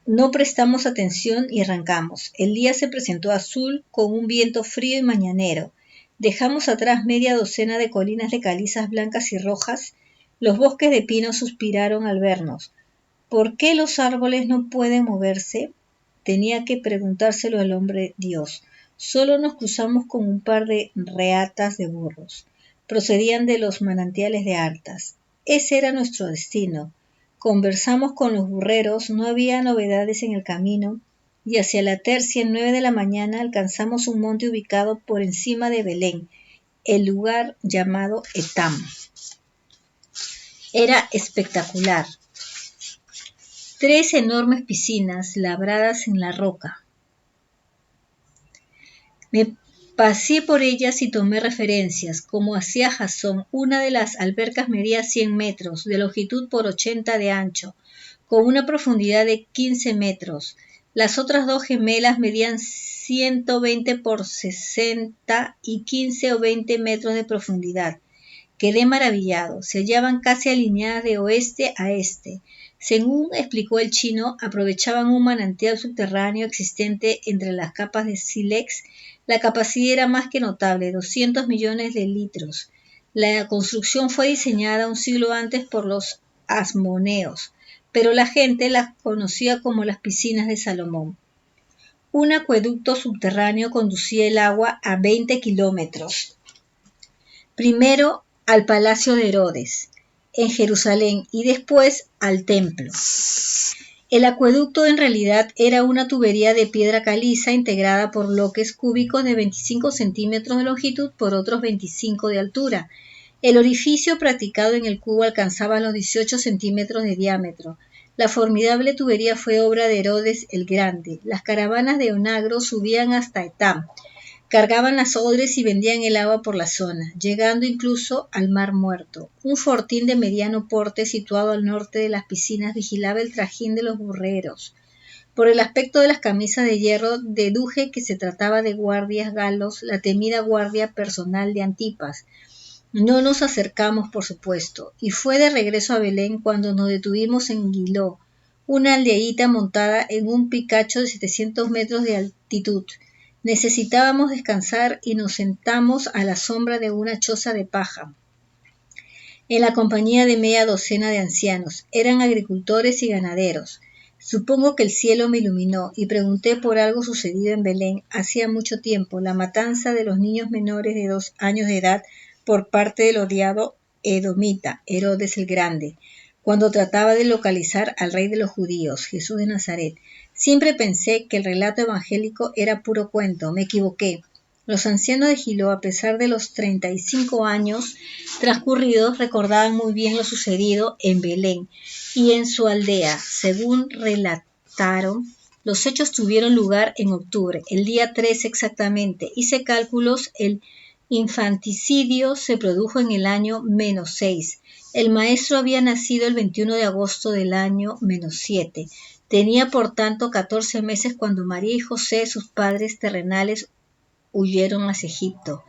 No prestamos atención y arrancamos. El día se presentó azul con un viento frío y mañanero. Dejamos atrás media docena de colinas de calizas blancas y rojas, Los bosques de pino suspiraron al vernos. ¿Por qué los árboles no pueden moverse? Tenía que preguntárselo el hombre Dios. Solo nos cruzamos con un par de reatas de burros. Procedían de los manantiales de Artas. Ese era nuestro destino. Conversamos con los burreros, no había novedades en el camino, y hacia la tercia, 9 de la mañana, alcanzamos un monte ubicado por encima de Belén, el lugar llamado Etam. Era espectacular. 3 enormes piscinas labradas en la roca. Me pasé por ellas y tomé referencias, como hacía Jasón. Una de las albercas medía 100 metros de longitud por 80 de ancho, con una profundidad de 15 metros. Las otras dos gemelas medían 120 por 60 y 15 o 20 metros de profundidad. Quedé maravillado. Se hallaban casi alineadas de oeste a este. Según explicó el chino, aprovechaban un manantial subterráneo existente entre las capas de sílex. La capacidad era más que notable, 200 millones de litros. La construcción fue diseñada un siglo antes por los asmoneos, pero la gente las conocía como las piscinas de Salomón. Un acueducto subterráneo conducía el agua a 20 kilómetros. Primero al palacio de Herodes, en Jerusalén, y después al templo. El acueducto en realidad era una tubería de piedra caliza integrada por bloques cúbicos de 25 centímetros de longitud por otros 25 de altura. El orificio practicado en el cubo alcanzaba los 18 centímetros de diámetro. La formidable tubería fue obra de Herodes el Grande. Las caravanas de onagros subían hasta Etam, cargaban las odres y vendían el agua por la zona, llegando incluso al Mar Muerto. Un fortín de mediano porte situado al norte de las piscinas vigilaba el trajín de los burreros. Por el aspecto de las camisas de hierro deduje que se trataba de guardias galos, la temida guardia personal de Antipas. No nos acercamos, por supuesto, y fue de regreso a Belén cuando nos detuvimos en Guiló, una aldeíta montada en un picacho de 700 metros de altitud. Necesitábamos descansar y nos sentamos a la sombra de una choza de paja, en la compañía de media docena de ancianos. Eran agricultores y ganaderos. Supongo que el cielo me iluminó y pregunté por algo sucedido en Belén hacía mucho tiempo, la matanza de los niños menores de 2 años de edad por parte del odiado edomita, Herodes el Grande, cuando trataba de localizar al rey de los judíos, Jesús de Nazaret. Siempre pensé que el relato evangélico era puro cuento. Me equivoqué. Los ancianos de Giló, a pesar de los 35 años transcurridos, recordaban muy bien lo sucedido en Belén y en su aldea. Según relataron, los hechos tuvieron lugar en octubre, el día 13 exactamente. Hice cálculos, el infanticidio se produjo en el año -6. El maestro había nacido el 21 de agosto del año -7. Tenía por tanto 14 meses cuando María y José, sus padres terrenales, huyeron hacia Egipto.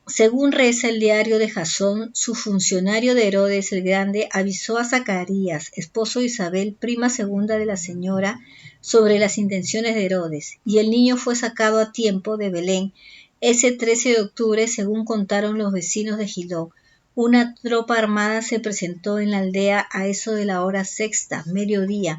Según reza el diario de Jasón, su funcionario de Herodes el Grande avisó a Zacarías, esposo de Isabel, prima segunda de la señora, sobre las intenciones de Herodes, y el niño fue sacado a tiempo de Belén ese 13 de octubre, según contaron los vecinos de Giló. Una tropa armada se presentó en la aldea a eso de la hora sexta, mediodía.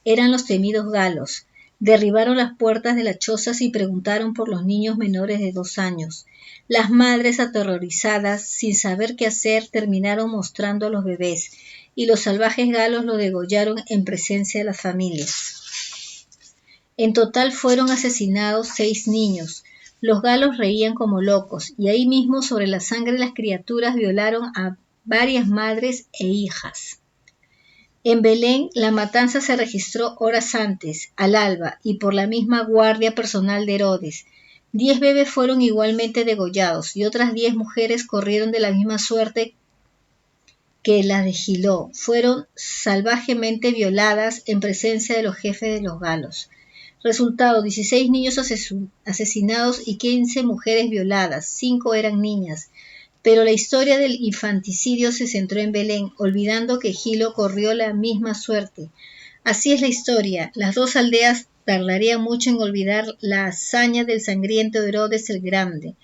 Eran los temidos galos. Derribaron las puertas de las chozas y preguntaron por los niños menores de 2 años. Las madres, aterrorizadas, sin saber qué hacer, terminaron mostrando a los bebés, y los salvajes galos los degollaron en presencia de las familias. En total fueron asesinados 6 niños. Los galos reían como locos, y ahí mismo, sobre la sangre de las criaturas, violaron a varias madres e hijas. En Belén, la matanza se registró horas antes, al alba, y por la misma guardia personal de Herodes. 10 bebés fueron igualmente degollados, y otras 10 mujeres corrieron de la misma suerte que las de Giló. Fueron salvajemente violadas en presencia de los jefes de los galos. Resultado: 16 niños asesinados y 15 mujeres violadas. 5 eran niñas. Pero la historia del infanticidio se centró en Belén, olvidando que Gilo corrió la misma suerte. Así es la historia. Las 2 aldeas tardarían mucho en olvidar la hazaña del sangriento Herodes el Grande.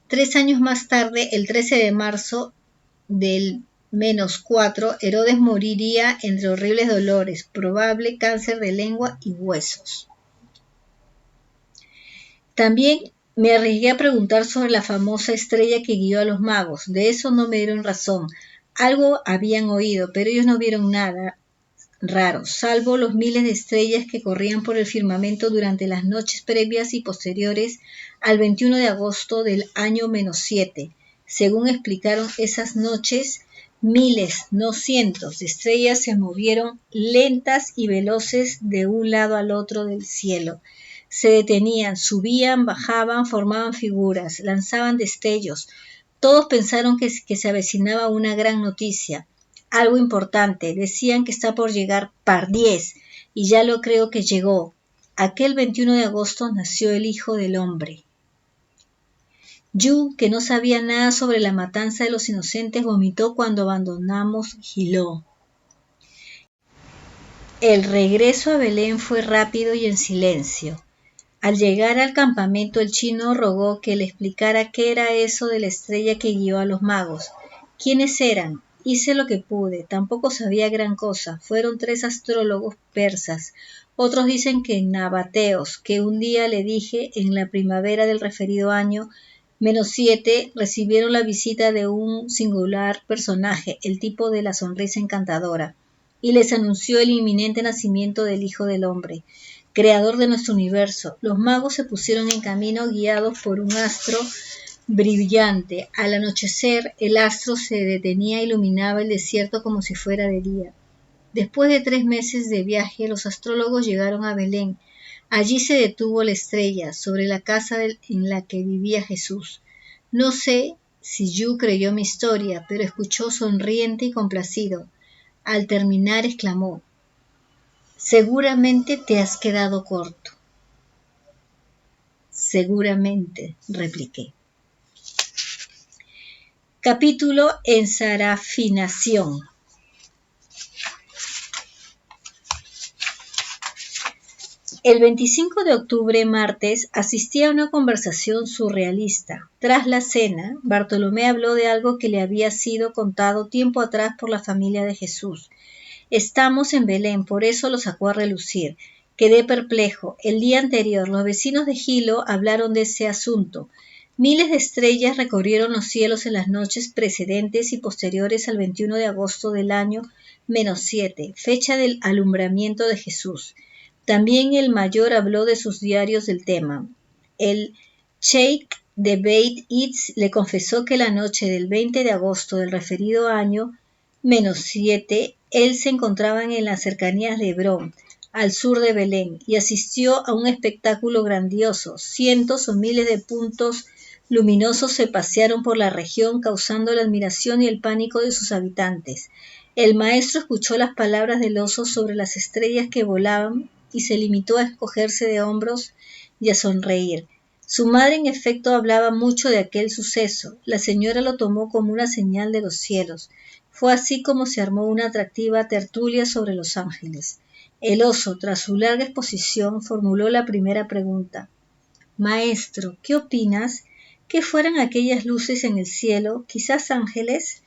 3 años más tarde, el 13 de marzo del -4, Herodes moriría entre horribles dolores, probable cáncer de lengua y huesos. También me arriesgué a preguntar sobre la famosa estrella que guió a los magos. De eso no me dieron razón. Algo habían oído, pero ellos no vieron nada raro, salvo los miles de estrellas que corrían por el firmamento durante las noches previas y posteriores al 21 de agosto del año -7. Según explicaron esas noches, miles, no cientos, de estrellas se movieron lentas y veloces de un lado al otro del cielo. Se detenían, subían, bajaban, formaban figuras, lanzaban destellos. Todos pensaron que se avecinaba una gran noticia. Algo importante, decían que está por llegar Pardiez, y ya lo creo que llegó. Aquel 21 de agosto nació el Hijo del Hombre. Yu, que no sabía nada sobre la matanza de los inocentes, vomitó cuando abandonamos Giló. El regreso a Belén fue rápido y en silencio. Al llegar al campamento, el chino rogó que le explicara qué era eso de la estrella que guió a los magos. ¿Quiénes eran? Hice lo que pude, tampoco sabía gran cosa. Fueron 3 astrólogos persas. Otros dicen que nabateos, que un día le dije en la primavera del referido año -7, recibieron la visita de un singular personaje, el tipo de la sonrisa encantadora, y les anunció el inminente nacimiento del Hijo del Hombre, creador de nuestro universo. Los magos se pusieron en camino guiados por un astro brillante. Al anochecer, el astro se detenía e iluminaba el desierto como si fuera de día. Después de 3 meses de viaje, los astrólogos llegaron a Belén. Allí se detuvo la estrella, sobre la casa en la que vivía Jesús. No sé si Yu creyó mi historia, pero escuchó sonriente y complacido. Al terminar exclamó: «Seguramente te has quedado corto». «Seguramente», repliqué. Capítulo en Sarafinación. El 25 de octubre, martes, asistí a una conversación surrealista. Tras la cena, Bartolomé habló de algo que le había sido contado tiempo atrás por la familia de Jesús. Estamos en Belén, por eso lo sacó a relucir. Quedé perplejo. El día anterior, los vecinos de Gilo hablaron de ese asunto. Miles de estrellas recorrieron los cielos en las noches precedentes y posteriores al 21 de agosto del año -7, fecha del alumbramiento de Jesús. También el mayor habló de sus diarios del tema. El sheikh de Beit Itz le confesó que la noche del 20 de agosto del referido año -7, él se encontraba en las cercanías de Hebrón, al sur de Belén, y asistió a un espectáculo grandioso. Cientos o miles de puntos luminosos se pasearon por la región, causando la admiración y el pánico de sus habitantes. El maestro escuchó las palabras del oso sobre las estrellas que volaban y se limitó a encogerse de hombros y a sonreír. Su madre, en efecto, hablaba mucho de aquel suceso. La señora lo tomó como una señal de los cielos. Fue así como se armó una atractiva tertulia sobre los ángeles. El oso, tras su larga exposición, formuló la primera pregunta. «Maestro, ¿qué opinas? ¿Qué fueran aquellas luces en el cielo? ¿Quizás ángeles?»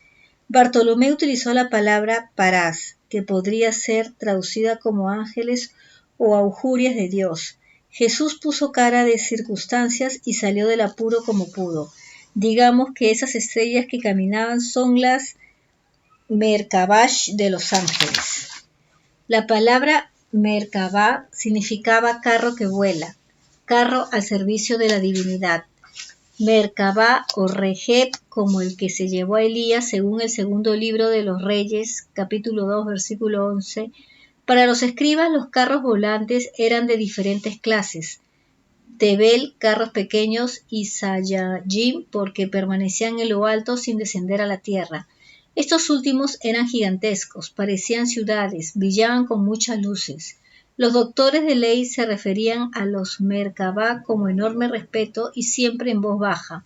Bartolomé utilizó la palabra parás, que podría ser traducida como ángeles o augurias de Dios. Jesús puso cara de circunstancias y salió del apuro como pudo. Digamos que esas estrellas que caminaban son las Merkabash de los ángeles. La palabra Merkabah significaba carro que vuela, carro al servicio de la divinidad. Merkabah o Regeb, como el que se llevó a Elías según el segundo libro de los Reyes, capítulo 2, versículo 11. Para los escribas, los carros volantes eran de diferentes clases. Tebel, carros pequeños, y Sayajim, porque permanecían en lo alto sin descender a la tierra. Estos últimos eran gigantescos, parecían ciudades, brillaban con muchas luces. Los doctores de ley se referían a los Merkabah con enorme respeto y siempre en voz baja.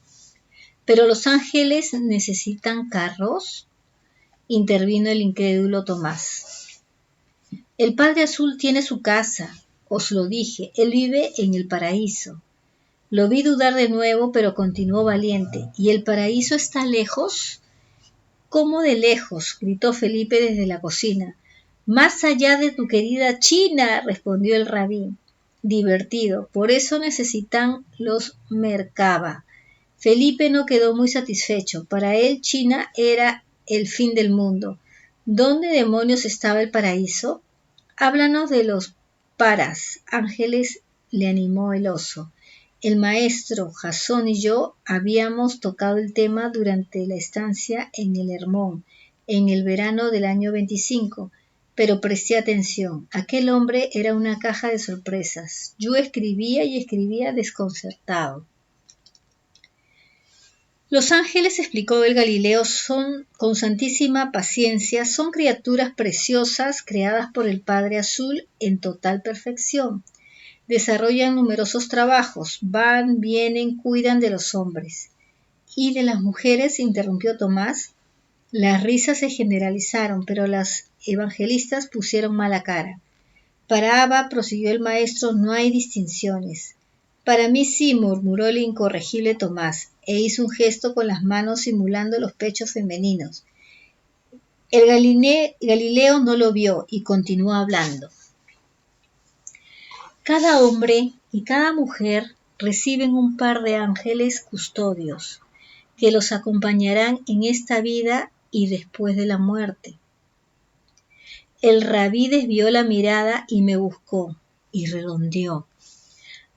¿Pero los ángeles necesitan carros?, intervino el incrédulo Tomás. El Padre Azul tiene su casa, os lo dije, él vive en el paraíso. Lo vi dudar de nuevo, pero continuó valiente. ¿Y el paraíso está lejos? ¿Cómo de lejos?, gritó Felipe desde la cocina. Más allá de tu querida China, respondió el rabí, divertido. Por eso necesitan los Merkaba. Felipe no quedó muy satisfecho. Para él China era el fin del mundo. ¿Dónde demonios estaba el paraíso? Háblanos de los paras, ángeles, le animó el oso. El maestro, Jasón y yo habíamos tocado el tema durante la estancia en el Hermón, en el verano del año 25, pero presté atención. Aquel hombre era una caja de sorpresas. Yo escribía y escribía desconcertado. Los ángeles, explicó el Galileo, son, con santísima paciencia, son criaturas preciosas creadas por el Padre Azul en total perfección. Desarrollan numerosos trabajos, van, vienen, cuidan de los hombres. ¿Y de las mujeres?, interrumpió Tomás. Las risas se generalizaron, pero las evangelistas pusieron mala cara. Para Abba, prosiguió el maestro, no hay distinciones. Para mí sí, murmuró el incorregible Tomás, e hizo un gesto con las manos simulando los pechos femeninos. El Galileo no lo vio y continuó hablando. Cada hombre y cada mujer reciben un par de ángeles custodios que los acompañarán en esta vida y después de la muerte. El rabí desvió la mirada y me buscó, y redondeó.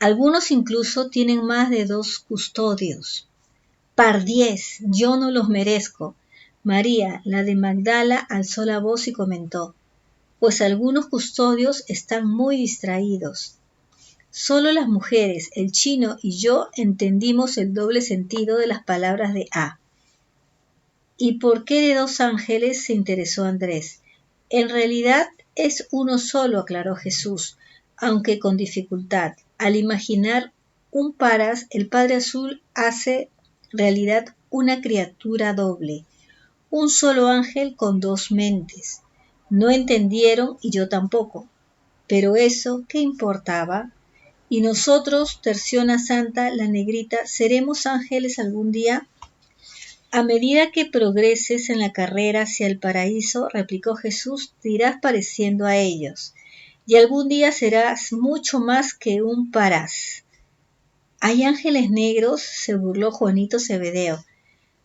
Algunos incluso tienen más de 2 custodios. ¡Pardiez! Yo no los merezco. María, la de Magdala, alzó la voz y comentó, pues algunos custodios están muy distraídos. Solo las mujeres, el chino y yo entendimos el doble sentido de las palabras de A. ¿Y por qué de 2 ángeles?, se interesó Andrés. En realidad es uno solo, aclaró Jesús, aunque con dificultad. Al imaginar un paras, el Padre Azul hace realidad una criatura doble, un solo ángel con 2 mentes. No entendieron y yo tampoco. Pero eso, ¿qué importaba? Y nosotros, Terciona Santa, la negrita, ¿seremos ángeles algún día? A medida que progreses en la carrera hacia el paraíso, replicó Jesús, te irás pareciendo a ellos, y algún día serás mucho más que un parás. ¿Hay ángeles negros?, se burló Juanito Zebedeo.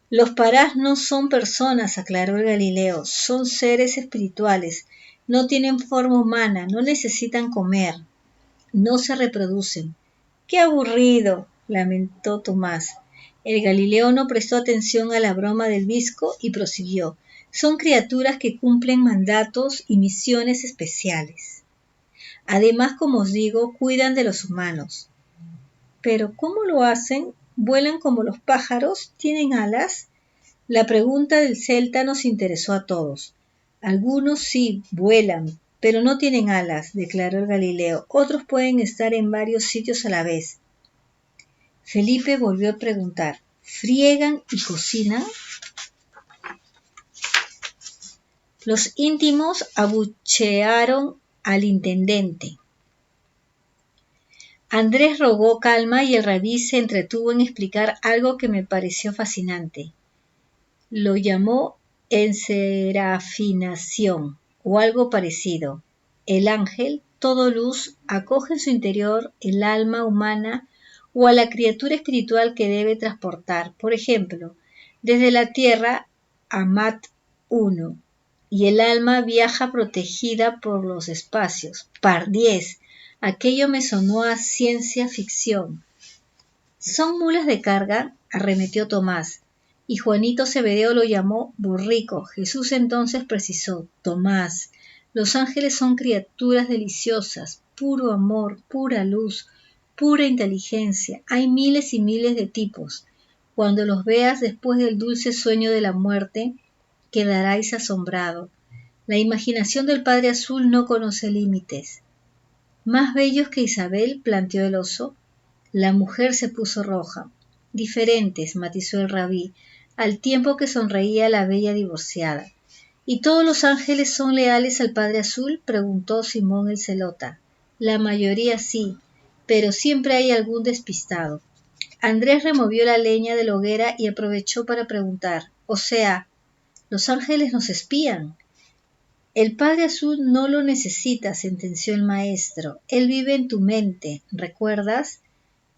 Los parás no son personas, aclaró el Galileo, son seres espirituales, no tienen forma humana, no necesitan comer, no se reproducen. ¡Qué aburrido!, lamentó Tomás. El Galileo no prestó atención a la broma del visco y prosiguió. Son criaturas que cumplen mandatos y misiones especiales. Además, como os digo, cuidan de los humanos. ¿Pero cómo lo hacen? ¿Vuelan como los pájaros? ¿Tienen alas? La pregunta del celta nos interesó a todos. Algunos sí vuelan, pero no tienen alas, declaró el Galileo. Otros pueden estar en varios sitios a la vez. Felipe volvió a preguntar, ¿friegan y cocinan? Los íntimos abuchearon al intendente. Andrés rogó calma y el rabí se entretuvo en explicar algo que me pareció fascinante. Lo llamó enserafinación o algo parecido. El ángel, todo luz, acoge en su interior el alma humana o a la criatura espiritual que debe transportar. Por ejemplo, desde la tierra a Mat 1 y el alma viaja protegida por los espacios. Pardiez, aquello me sonó a ciencia ficción. ¿Son mulas de carga?, arremetió Tomás, y Juanito Zebedeo lo llamó burrico. Jesús entonces precisó, Tomás, los ángeles son criaturas deliciosas, puro amor, pura luz, pura inteligencia. Hay miles y miles de tipos. Cuando los veas después del dulce sueño de la muerte, quedaráis asombrado. La imaginación del Padre Azul no conoce límites. ¿Más bellos que Isabel?, planteó el oso. La mujer se puso roja. Diferentes, matizó el rabí, al tiempo que sonreía la bella divorciada. ¿Y todos los ángeles son leales al Padre Azul?, preguntó Simón el Zelota. La mayoría sí, pero siempre hay algún despistado. Andrés removió la leña de la hoguera y aprovechó para preguntar, o sea, Los ángeles nos espían. El Padre Azul no lo necesita, sentenció el maestro. Él vive en tu mente, ¿recuerdas?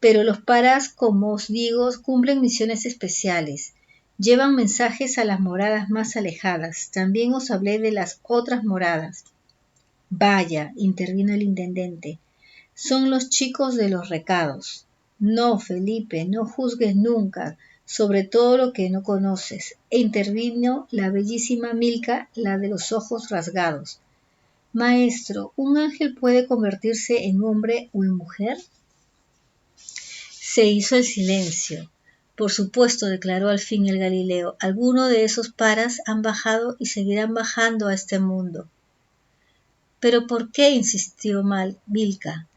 Pero los paras, como os digo, cumplen misiones especiales. Llevan mensajes a las moradas más alejadas. También os hablé de las otras moradas. Vaya, intervino el intendente. Son los chicos de los recados. No, Felipe, no juzgues nunca sobre todo lo que no conoces. E intervino la bellísima Milka, la de los ojos rasgados. Maestro, ¿un ángel puede convertirse en hombre o en mujer? Se hizo el silencio. Por supuesto, declaró al fin el Galileo, algunos de esos paras han bajado y seguirán bajando a este mundo. ¿Pero por qué? Insistió Milka.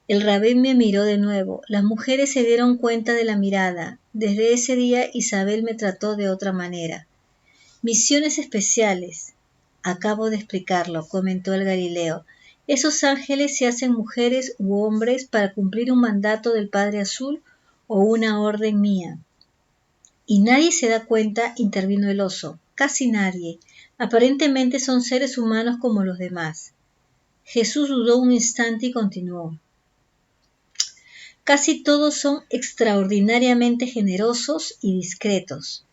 El rabí me miró de nuevo. Las mujeres se dieron cuenta de la mirada. Desde ese día Isabel me trató de otra manera. Misiones especiales. Acabo de explicarlo, comentó el Galileo. Esos ángeles se hacen mujeres u hombres para cumplir un mandato del Padre Azul o una orden mía. Y nadie se da cuenta, intervino el oso. Casi nadie. Aparentemente son seres humanos como los demás. Jesús dudó un instante y continuó. Casi todos son extraordinariamente generosos y discretos.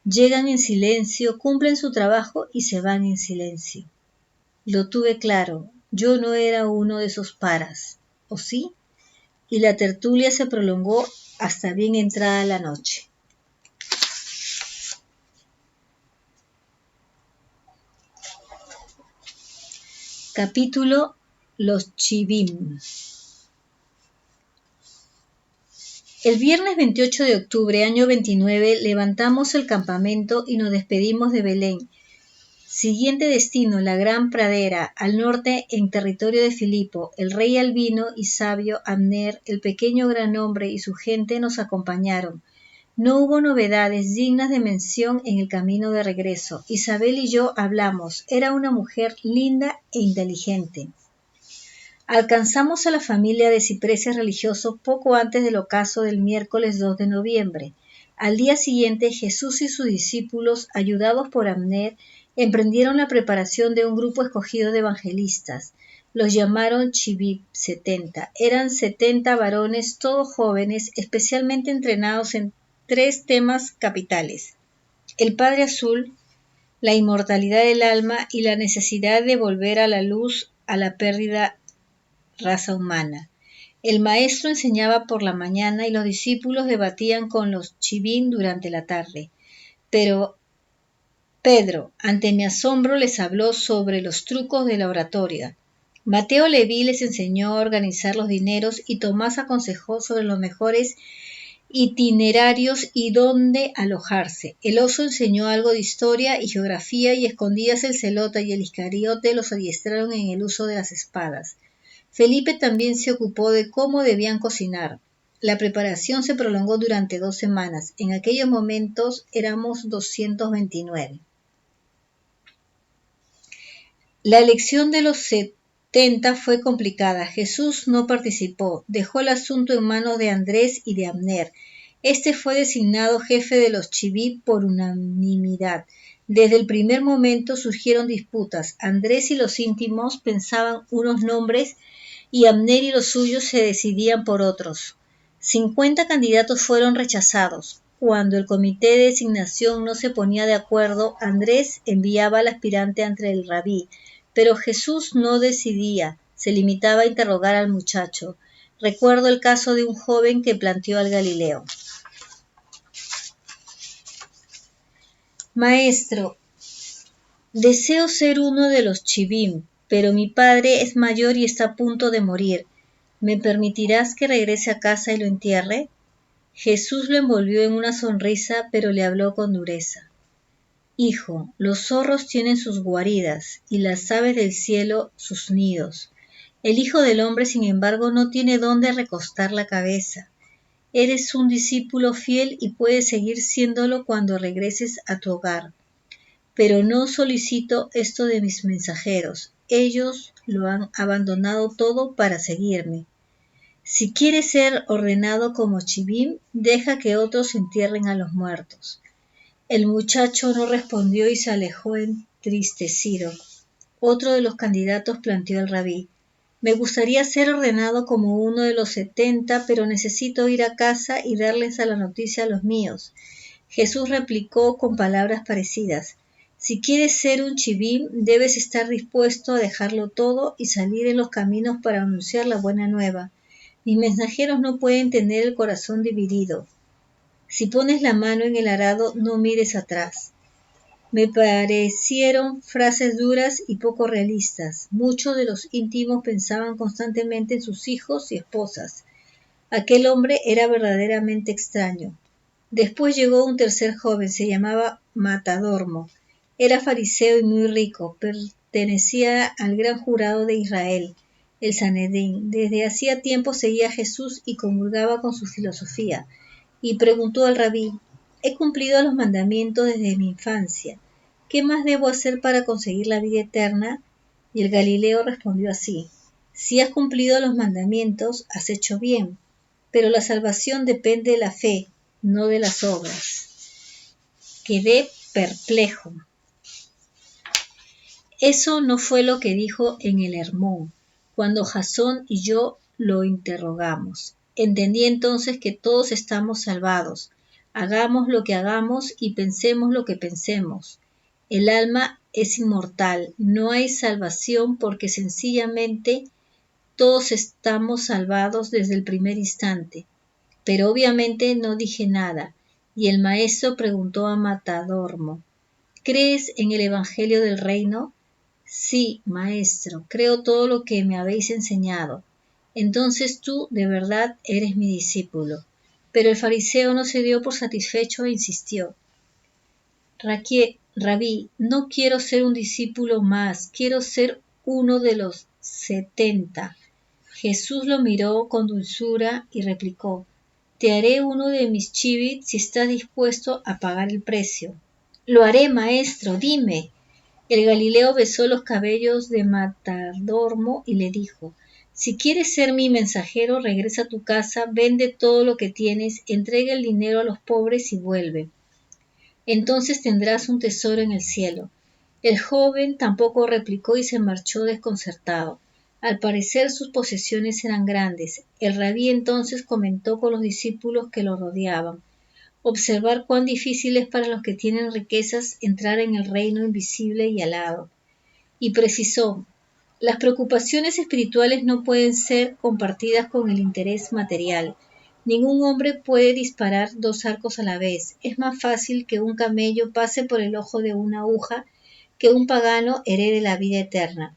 Llegan en silencio, cumplen su trabajo y se van en silencio. Lo tuve claro, yo no era uno de esos paras, ¿o sí? Y la tertulia se prolongó hasta bien entrada la noche. Capítulo Los Chivim. El viernes 28 de octubre, año 29, levantamos el campamento y nos despedimos de Belén. Siguiente destino, la gran pradera, al norte en territorio de Filipo. El rey albino y sabio Abner, el pequeño gran hombre y su gente nos acompañaron. No hubo novedades dignas de mención en el camino de regreso. Isabel y yo hablamos. Era una mujer linda e inteligente. Alcanzamos a la familia de cipreses religiosos poco antes del ocaso del miércoles 2 de noviembre. Al día siguiente, Jesús y sus discípulos, ayudados por Abner, emprendieron la preparación de un grupo escogido de evangelistas. Los llamaron Chivib 70. Eran 70 varones, todos jóvenes, especialmente entrenados en 3 temas capitales: el Padre Azul, la inmortalidad del alma y la necesidad de volver a la luz a la perdida raza humana. El maestro enseñaba por la mañana y los discípulos debatían con los chivim durante la tarde. Pero Pedro, ante mi asombro, les habló sobre los trucos de la oratoria. Mateo Leví les enseñó a organizar los dineros y Tomás aconsejó sobre los mejores itinerarios y dónde alojarse. El oso enseñó algo de historia y geografía y escondidas el celota y el iscariote los adiestraron en el uso de las espadas. Felipe también se ocupó de cómo debían cocinar. La preparación se prolongó durante 2 semanas. En aquellos momentos éramos 229. La elección de los 70 fue complicada. Jesús no participó. Dejó el asunto en manos de Andrés y de Abner. Este fue designado jefe de los Chivim por unanimidad. Desde el primer momento surgieron disputas. Andrés y los íntimos pensaban unos nombres y Abner y los suyos se decidían por otros. 50 candidatos fueron rechazados. Cuando el comité de designación no se ponía de acuerdo, Andrés enviaba al aspirante ante el rabí, pero Jesús no decidía, se limitaba a interrogar al muchacho. Recuerdo el caso de un joven que planteó al Galileo. Maestro, deseo ser uno de los chivim, pero mi padre es mayor y está a punto de morir. ¿Me permitirás que regrese a casa y lo entierre? Jesús lo envolvió en una sonrisa, pero le habló con dureza. Hijo, los zorros tienen sus guaridas y las aves del cielo sus nidos. El Hijo del Hombre, sin embargo, no tiene dónde recostar la cabeza. Eres un discípulo fiel y puedes seguir siéndolo cuando regreses a tu hogar. Pero no solicito esto de mis mensajeros. Ellos lo han abandonado todo para seguirme. Si quieres ser ordenado como chivim, deja que otros entierren a los muertos. El muchacho no respondió y se alejó entristecido. Otro de los candidatos planteó al rabí: me gustaría ser ordenado como uno de los 70, pero necesito ir a casa y darles a la noticia a los míos. Jesús replicó con palabras parecidas: si quieres ser un chivín, debes estar dispuesto a dejarlo todo y salir en los caminos para anunciar la buena nueva. Mis mensajeros no pueden tener el corazón dividido. Si pones la mano en el arado, no mires atrás. Me parecieron frases duras y poco realistas. Muchos de los íntimos pensaban constantemente en sus hijos y esposas. Aquel hombre era verdaderamente extraño. Después llegó un tercer joven, se llamaba Matadormo. Era fariseo y muy rico, pertenecía al gran jurado de Israel, el Sanedrín. Desde hacía tiempo seguía a Jesús y comulgaba con su filosofía. Y preguntó al rabí: he cumplido los mandamientos desde mi infancia. ¿Qué más debo hacer para conseguir la vida eterna? Y el Galileo respondió así: si has cumplido los mandamientos, has hecho bien, pero la salvación depende de la fe, no de las obras. Quedé perplejo. Eso no fue lo que dijo en el Hermón, cuando Jasón y yo lo interrogamos. Entendí entonces que todos estamos salvados. Hagamos lo que hagamos y pensemos lo que pensemos. El alma es inmortal, no hay salvación porque sencillamente todos estamos salvados desde el primer instante. Pero obviamente no dije nada, y el maestro preguntó a Matadormo: ¿crees en el Evangelio del Reino? Sí, maestro, creo todo lo que me habéis enseñado. Entonces tú, de verdad, eres mi discípulo. Pero el fariseo no se dio por satisfecho e insistió: Rabí, no quiero ser un discípulo más, quiero ser uno de los 70. Jesús lo miró con dulzura y replicó: te haré uno de mis chivit si estás dispuesto a pagar el precio. Lo haré, maestro, dime. El Galileo besó los cabellos de Matadormo y le dijo: si quieres ser mi mensajero, regresa a tu casa, vende todo lo que tienes, entrega el dinero a los pobres y vuelve. Entonces tendrás un tesoro en el cielo. El joven tampoco replicó y se marchó desconcertado. Al parecer sus posesiones eran grandes. El rabí entonces comentó con los discípulos que lo rodeaban: observar cuán difícil es para los que tienen riquezas entrar en el reino invisible y alado. Y precisó: las preocupaciones espirituales no pueden ser compartidas con el interés material. Ningún hombre puede disparar 2 arcos a la vez. Es más fácil que un camello pase por el ojo de una aguja que un pagano herede la vida eterna.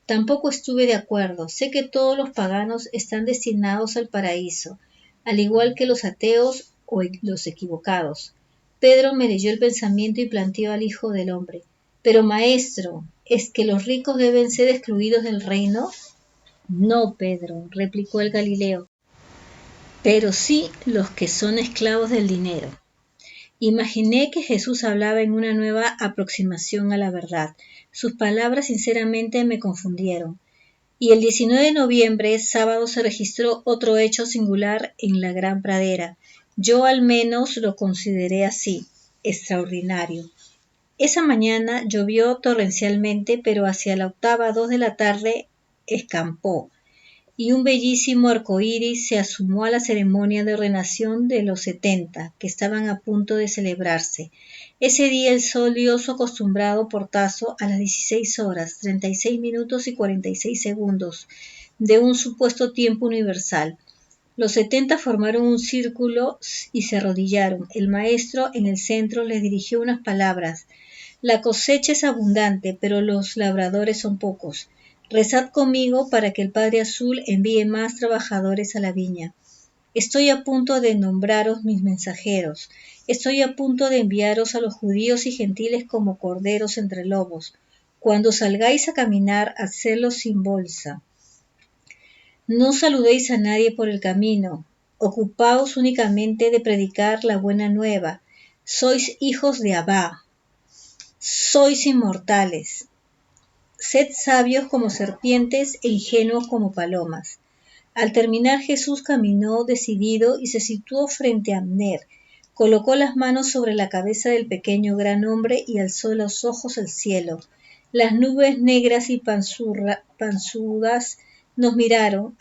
Tampoco estuve de acuerdo. Sé que todos los paganos están destinados al paraíso, al igual que los ateos o los equivocados. Pedro me leyó el pensamiento y planteó al Hijo del Hombre: pero maestro, ¿es que los ricos deben ser excluidos del reino? No, Pedro, replicó el Galileo, pero sí los que son esclavos del dinero. Imaginé que Jesús hablaba en una nueva aproximación a la verdad. Sus palabras sinceramente me confundieron. Y el 19 de noviembre, sábado, se registró otro hecho singular en la Gran Pradera. Yo al menos lo consideré así: extraordinario. Esa mañana llovió torrencialmente, pero hacia la 2:15 de la tarde escampó, y un bellísimo arcoíris se asomó a la ceremonia de ordenación de los 70, que estaban a punto de celebrarse. Ese día el sol dio su acostumbrado portazo a las 16 horas, 36 minutos y 46 segundos de un supuesto tiempo universal. Los 70 formaron un círculo y se arrodillaron. El maestro en el centro les dirigió unas palabras: la cosecha es abundante, pero los labradores son pocos. Rezad conmigo para que el Padre Azul envíe más trabajadores a la viña. Estoy a punto de nombraros mis mensajeros. Estoy a punto de enviaros a los judíos y gentiles como corderos entre lobos. Cuando salgáis a caminar, hacedlo sin bolsa. No saludéis a nadie por el camino. Ocupaos únicamente de predicar la buena nueva. Sois hijos de Abba. Sois inmortales. Sed sabios como serpientes e ingenuos como palomas. Al terminar, Jesús caminó decidido y se situó frente a Abner. Colocó las manos sobre la cabeza del pequeño gran hombre y alzó los ojos al cielo. Las nubes negras y panzudas nos miraron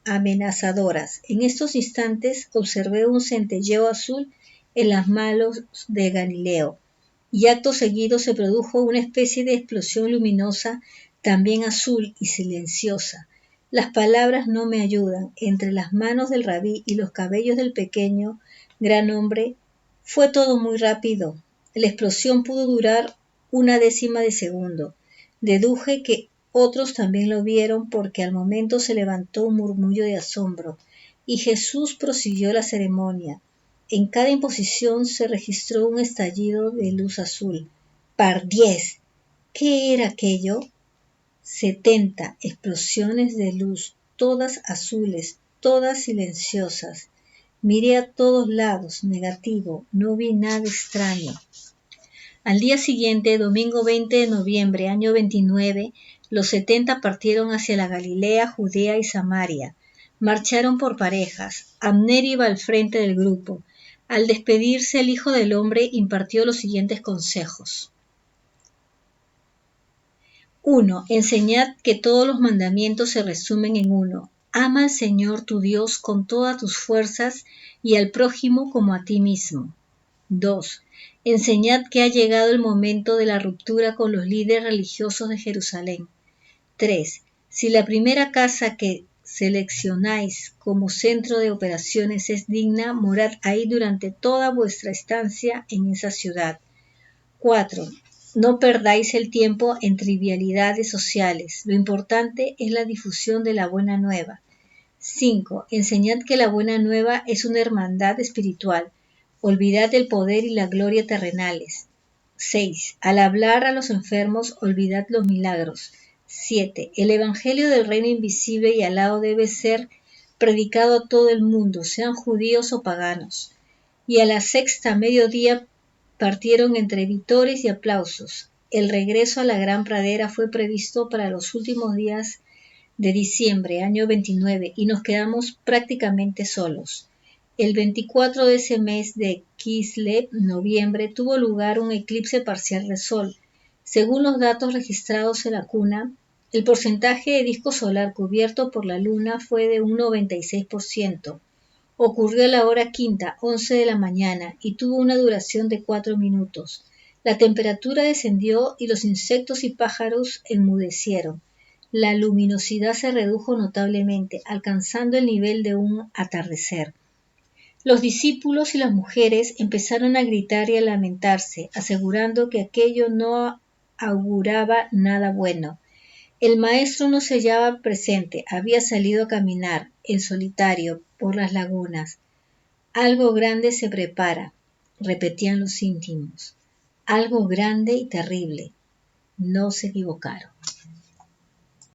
amenazadoras. En estos instantes observé un centelleo azul en las manos de Galileo, y acto seguido se produjo una especie de explosión luminosa, también azul y silenciosa. Las palabras no me ayudan. Entre las manos del rabí y los cabellos del pequeño gran hombre fue todo muy rápido. La explosión pudo durar una décima de segundo. Deduje que otros también lo vieron porque al momento se levantó un murmullo de asombro y Jesús prosiguió la ceremonia. En cada imposición se registró un estallido de luz azul. ¡Par 10! ¿Qué era aquello? 70 explosiones de luz, todas azules, todas silenciosas. Miré a todos lados, negativo, no vi nada extraño. Al día siguiente, domingo 20 de noviembre, año 29, los 70 partieron hacia la Galilea, Judea y Samaria. Marcharon por parejas. Abner iba al frente del grupo. Al despedirse, el Hijo del Hombre impartió los siguientes consejos. 1. Enseñad que todos los mandamientos se resumen en uno. Ama al Señor tu Dios con todas tus fuerzas y al prójimo como a ti mismo. 2. Enseñad que ha llegado el momento de la ruptura con los líderes religiosos de Jerusalén. 3. Si la primera casa que seleccionáis como centro de operaciones es digna, morad ahí durante toda vuestra estancia en esa ciudad. 4. No perdáis el tiempo en trivialidades sociales. Lo importante es la difusión de la buena nueva. 5. Enseñad que la buena nueva es una hermandad espiritual. Olvidad el poder y la gloria terrenales. 6. Al hablar a los enfermos, olvidad los milagros. 7. El evangelio del reino invisible y alado debe ser predicado a todo el mundo, sean judíos o paganos. Y a la sexta mediodía partieron entre vítores y aplausos. El regreso a la gran pradera fue previsto para los últimos días de diciembre, año 29, y nos quedamos prácticamente solos. El 24 de ese mes de Kislev, noviembre, tuvo lugar un eclipse parcial de sol. Según los datos registrados en la cuna, el porcentaje de disco solar cubierto por la luna fue de un 96%. Ocurrió a la hora quinta, 11 de la mañana, y tuvo una duración de 4 minutos. La temperatura descendió y los insectos y pájaros enmudecieron. La luminosidad se redujo notablemente, alcanzando el nivel de un atardecer. Los discípulos y las mujeres empezaron a gritar y a lamentarse, asegurando que aquello no auguraba nada bueno. El maestro no se hallaba presente, había salido a caminar, en solitario, por las lagunas. Algo grande se prepara, repetían los íntimos. Algo grande y terrible. No se equivocaron.